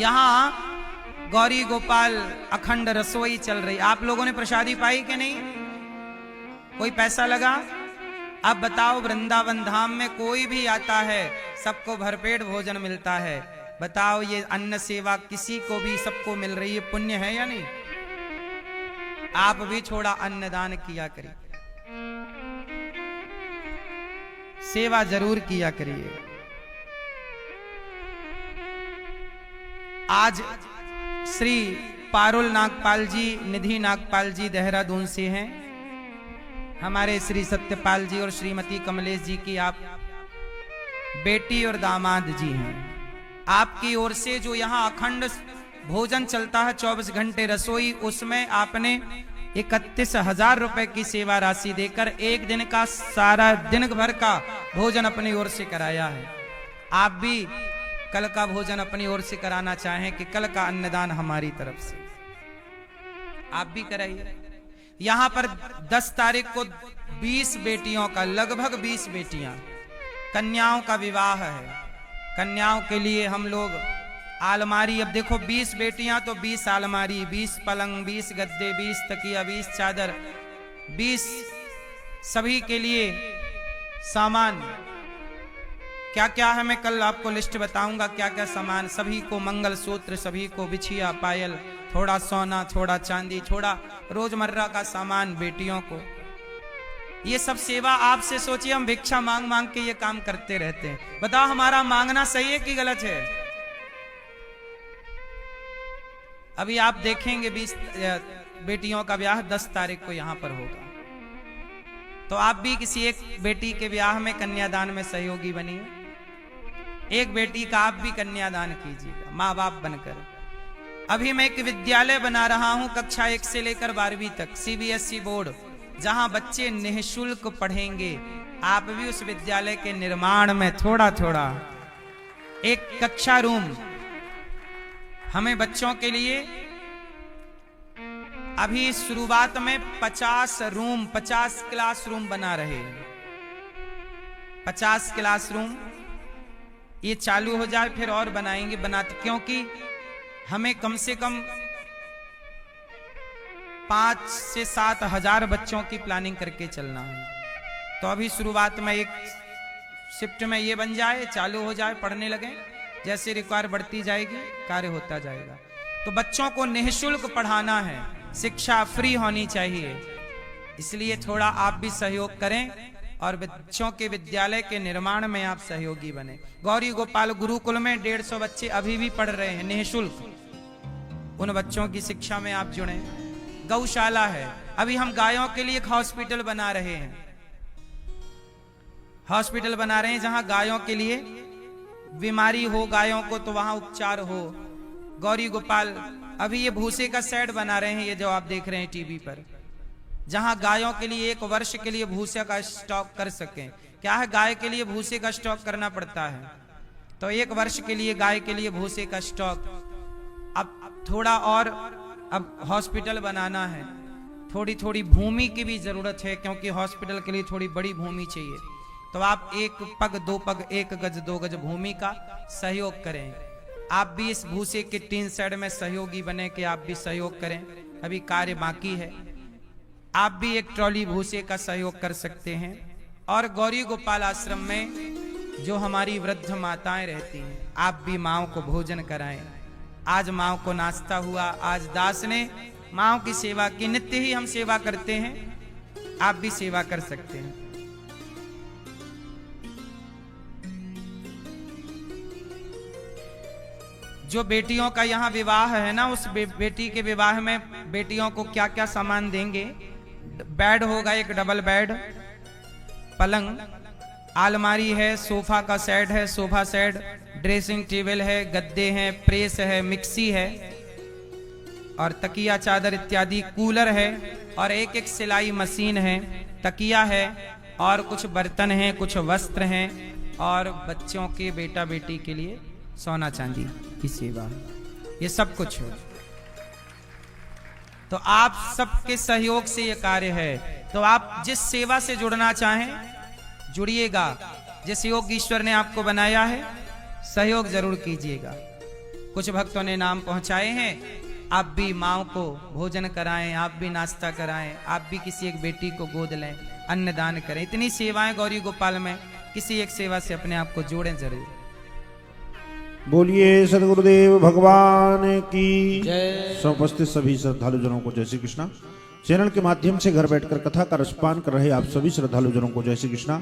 यहाँ गौरी गोपाल अखंड रसोई चल रही। आप लोगों ने प्रसादी पाई कि नहीं? कोई पैसा लगा? अब बताओ, वृंदावन धाम में कोई भी आता है सबको भरपेट भोजन मिलता है। बताओ, ये अन्न सेवा किसी को भी सबको मिल रही है, पुण्य है या नहीं? आप भी थोड़ा अन्नदान किया करिए, सेवा जरूर किया करिए। आज श्री पारुल नागपाल जी, निधि नागपाल जी देहरादून से हैं। हमारे श्री सत्यपाल जी और श्रीमती कमलेश जी की आप बेटी और दामाद जी हैं। आपकी ओर से जो यहाँ अखंड भोजन चलता है 24 घंटे रसोई, उसमें आपने 31,000 रुपए की सेवा राशि देकर एक दिन का सारा दिन भर का भोजन अपनी ओर से कराया है। आप भी कल का भोजन अपनी ओर से कराना चाहें कि कल का अन्नदान हमारी तरफ से आप भी कराइए। यहां पर 10 तारीख को 20 बेटियों का, लगभग 20 बेटियां, कन्याओं का विवाह है। कन्याओं के लिए हम लोग आलमारी, अब देखो 20 बेटियां तो 20 आलमारी, 20 पलंग, 20 गद्दे, 20 तकिया, 20 चादर, 20 सभी के लिए सामान। क्या क्या है मैं कल आपको लिस्ट बताऊंगा, क्या क्या सामान। सभी को मंगल सूत्र, सभी को बिछिया, पायल, थोड़ा सोना, थोड़ा चांदी, थोड़ा रोजमर्रा का सामान बेटियों को। ये सब सेवा आपसे सोचिए, हम भिक्षा मांग मांग के ये काम करते रहते हैं। बताओ, हमारा मांगना सही है कि गलत है? अभी आप देखेंगे 20 बेटियों का ब्याह 10 तारीख को यहां पर होगा, तो आप भी किसी एक बेटी के ब्याह में कन्यादान में सहयोगी बनिए। एक बेटी का आप भी कन्यादान कीजिएगा माँ बाप बनकर। अभी मैं एक विद्यालय बना रहा हूं कक्षा 1 से लेकर 12वीं तक, CBSE बोर्ड, जहां बच्चे निःशुल्क पढ़ेंगे। आप भी उस विद्यालय के निर्माण में थोड़ा थोड़ा एक कक्षा रूम हमें बच्चों के लिए, अभी शुरुआत में 50 रूम, 50 क्लासरूम बना रहे हैं। 50 क्लासरूम ये चालू हो जाए फिर और बनाएंगे, बनाते, क्योंकि हमें कम से कम 5 से 7 हजार बच्चों की प्लानिंग करके चलना है। तो अभी शुरुआत में एक शिफ्ट में ये बन जाए, चालू हो जाए, पढ़ने लगे, जैसे रिक्वायर बढ़ती जाएगी कार्य होता जाएगा। तो बच्चों को निःशुल्क पढ़ाना है, शिक्षा फ्री होनी चाहिए। इसलिए थोड़ा आप भी सहयोग करें और बच्चों के विद्यालय के निर्माण में आप सहयोगी बने। गौरी गोपाल गुरुकुल में 150 बच्चे अभी भी पढ़ रहे हैं निःशुल्क। उन बच्चों की शिक्षा में आप जुड़े। गौशाला है, अभी हम गायों के लिए एक हॉस्पिटल बना रहे हैं, हॉस्पिटल बना रहे हैं जहां गायों के लिए बीमारी हो गायों को तो वहां उपचार हो। गौरी गोपाल अभी ये भूसे का सेट बना रहे हैं, ये जो आप देख रहे हैं टीवी पर, जहां गायों के लिए 1 वर्ष के लिए भूसे का स्टॉक कर सकें। क्या है, गाय के लिए भूसे का स्टॉक करना पड़ता है, तो 1 वर्ष के लिए गाय के लिए भूसे का स्टॉक। अब थोड़ा और, अब हॉस्पिटल बनाना है, थोड़ी थोड़ी भूमि की भी जरूरत है, क्योंकि हॉस्पिटल के लिए थोड़ी बड़ी भूमि चाहिए। तो आप 1 पग 2 पग 1 गज 2 गज भूमि का सहयोग करें। आप भी इस भूसे के 3 साइड में सहयोगी बने कि आप भी सहयोग करें। अभी कार्य बाकी है, आप भी एक ट्रॉली भूसे का सहयोग कर सकते हैं। और गौरी गोपाल आश्रम में जो हमारी वृद्ध माताएं रहती हैं, आप भी माओ को भोजन कराएं। आज माओ को नाश्ता हुआ, आज दास ने माओ की सेवा की, नित्य ही हम सेवा करते हैं, आप भी सेवा कर सकते हैं। जो बेटियों का यहाँ विवाह है ना, उस बेटी के विवाह में बेटियों को क्या क्या सामान देंगे। बेड होगा, एक डबल बेड, पलंग, आलमारी है, सोफा का सेट है, सोफा सेट, ड्रेसिंग टेबल है, गद्दे हैं, प्रेस है, मिक्सी है और तकिया चादर इत्यादि, कूलर है और एक एक सिलाई मशीन है, तकिया है और कुछ बर्तन हैं, कुछ वस्त्र हैं और बच्चों के बेटा बेटी के लिए सोना चांदी की सेवा, ये सब कुछ है। तो आप सबके सहयोग से ये कार्य है। तो आप जिस सेवा से जुड़ना चाहें जुड़िएगा, जिस योग ईश्वर ने आपको बनाया है सहयोग जरूर कीजिएगा। कुछ भक्तों ने नाम पहुंचाए हैं, आप भी माओ को भोजन कराएं, आप भी नाश्ता कराएं, आप भी किसी एक बेटी को गोद लें, अन्नदान करें। इतनी सेवाएं गौरी गोपाल में, किसी एक सेवा से अपने आप को जोड़ें जरूर। बोलिए सदगुरुदेव भगवान की उपस्थित सभी श्रद्धालु जनों को जय श्री कृष्णा। चैनल के माध्यम से घर बैठकर कथा का रसपान कर रहे आप सभी श्रद्धालु जनों को जय श्री कृष्णा।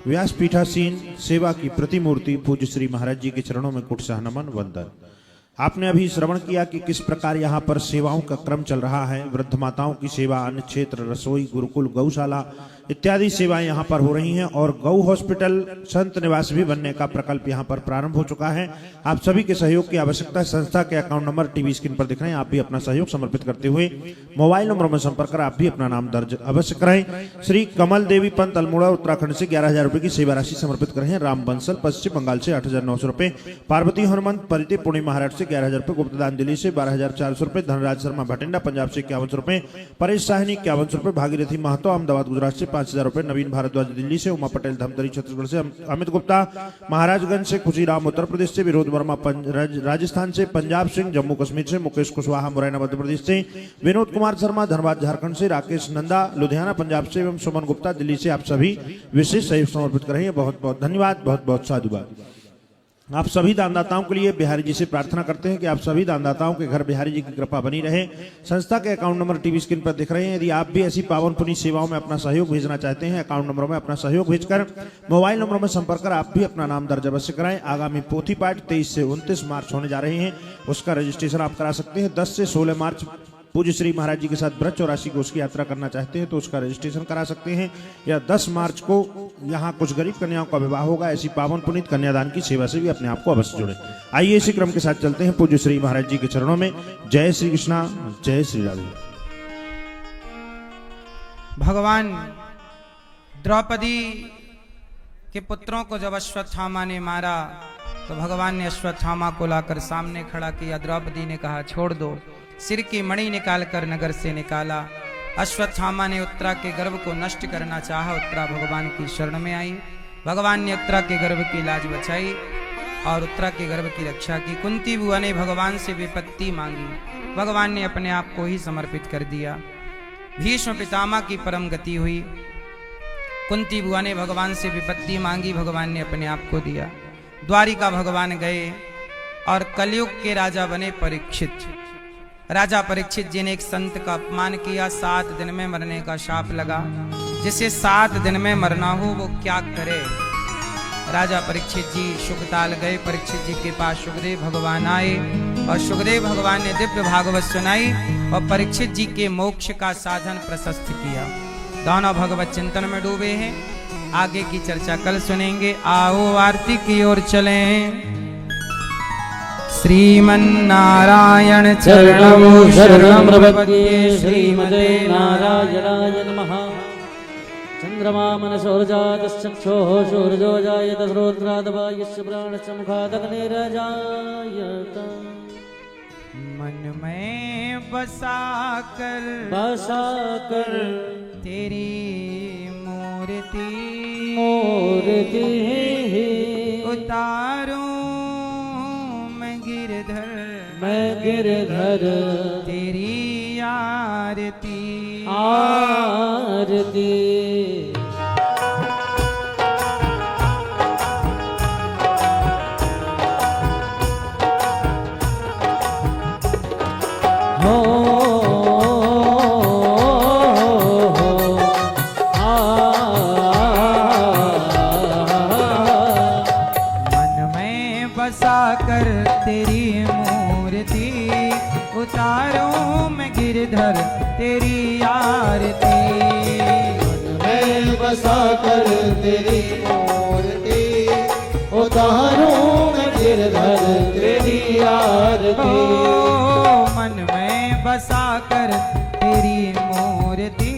व्यासपीठासीन सेवा की प्रतिमूर्ति पूज्य श्री महाराज जी के चरणों में कुटसह नमन वंदन। आपने अभी श्रवण किया कि किस प्रकार यहाँ पर सेवाओं का क्रम चल रहा है। वृद्ध माताओं की सेवा, अन्न क्षेत्र, रसोई, गुरुकुल, गौशाला इत्यादि सेवाएं यहाँ पर हो रही हैं और गौ हॉस्पिटल, संत निवास भी बनने का प्रकल्प यहाँ पर प्रारंभ हो चुका है। आप सभी के सहयोग की आवश्यकता है। संस्था के अकाउंट नंबर टीवी स्क्रीन पर दिख रहे हैं। आप भी अपना सहयोग समर्पित करते हुए मोबाइल नंबर में संपर्क कर आप भी अपना नाम दर्ज अवश्य कराएं। श्री कमल देवी पंत अल्मोड़ा उत्तराखंड से 11,000 रुपए की सेवा राशि समर्पित कर रहे हैं। राम बंसल पश्चिम बंगाल से 8,900 रुपए, पार्वती हनुमंत परिते पुणे महाराष्ट्र से 11,000 रुपए, गुप्तदान दिल्ली से 12,400 रुपए, धनराज शर्मा भटिंडा पंजाब से 51 रुपए, परेश साहनी 51 रुपए, भागीरथी महतो अहमदाबाद गुजरात से 5,000 रुपए, नवीन भारद्वाज दिल्ली से, उमा पटेल धमतरी छत्तीसगढ़ से, अमित गुप्ता महाराजगंज से, खुशीराम उत्तर प्रदेश से, विनोद वर्मा राजस्थान से, पंजाब सिंह जम्मू कश्मीर से, मुकेश कुशवाहा मुरैना मध्य प्रदेश से, विनोद कुमार शर्मा धनबाद झारखंड से, राकेश नंदा लुधियाना पंजाब से एवं सुमन गुप्ता दिल्ली से आप सभी विशेष सहयोग समर्पित कर रहे हैं। बहुत बहुत धन्यवाद, बहुत बहुत साधुवाद। आप सभी दानदाताओं के लिए बिहारी जी से प्रार्थना करते हैं कि आप सभी दानदाताओं के घर बिहारी जी की कृपा बनी रहे। संस्था के अकाउंट नंबर टीवी स्क्रीन पर दिख रहे हैं। यदि आप भी ऐसी पावन पुण्य सेवाओं में अपना सहयोग भेजना चाहते हैं, अकाउंट नंबर में अपना सहयोग भेजकर मोबाइल नंबर में संपर्क कर आप भी अपना नाम दर्ज अवश्य कराएं। आगामी पोथी पाठ 23 से 29 मार्च होने जा रहे हैं, उसका रजिस्ट्रेशन आप करा सकते हैं। 10 से 16 मार्च पूज्य श्री महाराज जी के साथ ब्रज चौरासी को उसकी यात्रा करना चाहते हैं तो उसका रजिस्ट्रेशन करा सकते हैं। या 10 मार्च को यहाँ कुछ गरीब कन्याओं का विवाह होगा। ऐसी पावन पुनीत कन्यादान की सेवा से भी अपने आप को अवश्य जोड़े। आइए इसी क्रम के साथ चलते हैं पूज्य श्री महाराज जी के चरणों में। जय श्री कृष्णा, जय श्री राधे। भगवान द्रौपदी के पुत्रों को जब अश्वत्थामा ने मारा तो भगवान ने अश्वत्थामा को लाकर सामने खड़ा किया। द्रौपदी ने कहा छोड़ दो। सिर की मणि निकालकर नगर से निकाला। अश्वत्थामा ने उत्तरा के गर्भ को नष्ट करना चाहा। उत्तरा भगवान की शरण में आई। भगवान ने उत्तरा के गर्भ की लाज बचाई और उत्तरा के गर्भ की रक्षा की। कुंती बुआ ने भगवान से विपत्ति मांगी। भगवान ने अपने आप को ही समर्पित कर दिया। भीष्म पितामह की परम गति हुई। कुंती बुआ ने भगवान से विपत्ति मांगी, भगवान ने अपने आप को दिया। द्वारिका भगवान गए और कलयुग के राजा बने परीक्षित। राजा परीक्षित जी ने एक संत का अपमान किया। 7 दिन में मरने का शाप लगा। जिसे 7 दिन में मरना हो वो क्या करे। राजा परीक्षित जी शुकताल गए। परीक्षित जी के पास सुखदेव भगवान आए और सुखदेव भगवान ने दिव्य भागवत सुनाई और परीक्षित जी के मोक्ष का साधन प्रशस्त किया। दोनों भगवत चिंतन में डूबे हैं। आगे की चर्चा कल सुनेंगे। आओ आरती की ओर चलें। श्रीमन्नारायण चरणौ शरणं प्रपद्ये। श्रीमते नारायणाय नमः। चंद्रमा मनसोर्जातश्चक्षुः सूर्यो जायत श्रोत्रादवायुश्च प्राणश्च मुखादग्निरजायत। मन में बसाकर तेरी मूर्ति उतारूं मैं गिरधर तेरी आरती मन में बसाकर तेरी मूर्ति उतारूं मैं गिरधर तेरी आरती। मन में बसाकर तेरी मूर्ति उतारूं मैं गिरधर तेरी आरती। मन में बसा कर तेरी मूर्ति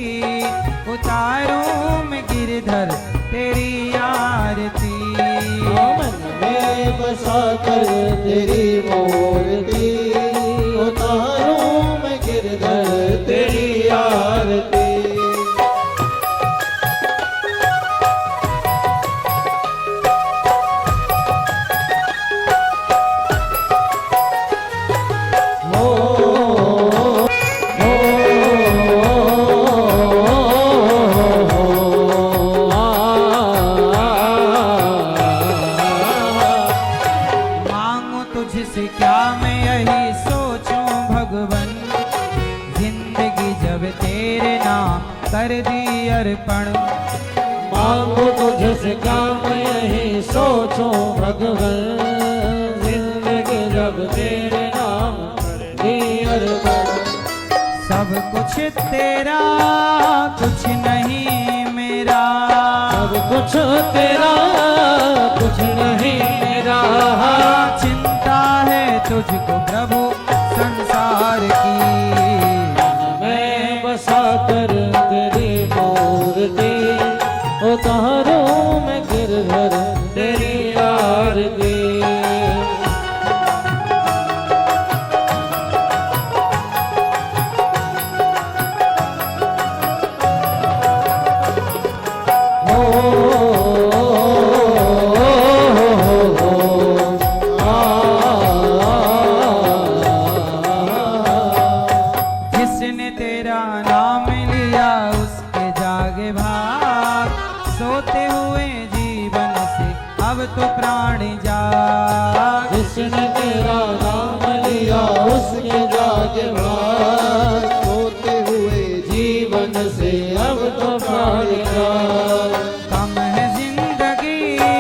उतारूं मैं गिरधर तेरी आरती। मन में बसा कर तेरी मूर्ति उतारूं मैं गिरधर तेरी आरती। मांगू तुझसे क्या मैं यही सोचूं भगवन, जिंदगी जब तेरे नाम कर दी अर्पण। मांगो तुझसे क्या मैं यही सोचूं भगवन, जिंदगी जब तेरे नाम दी अर्पण। सब कुछ तेरा कुछ नहीं मेरा, सब कुछ तेरा कुछ नहीं मेरा। चिंता है तुझको प्रभु संसार की। मैं बसा कर तेरी मूर्ति उतारूं मैं गिरधर तेरी आरती। जिसने तेरा नाम लिया उसके जागे भाग, सोते हुए जीवन से अब तो प्राण जाग। जिसने तेरा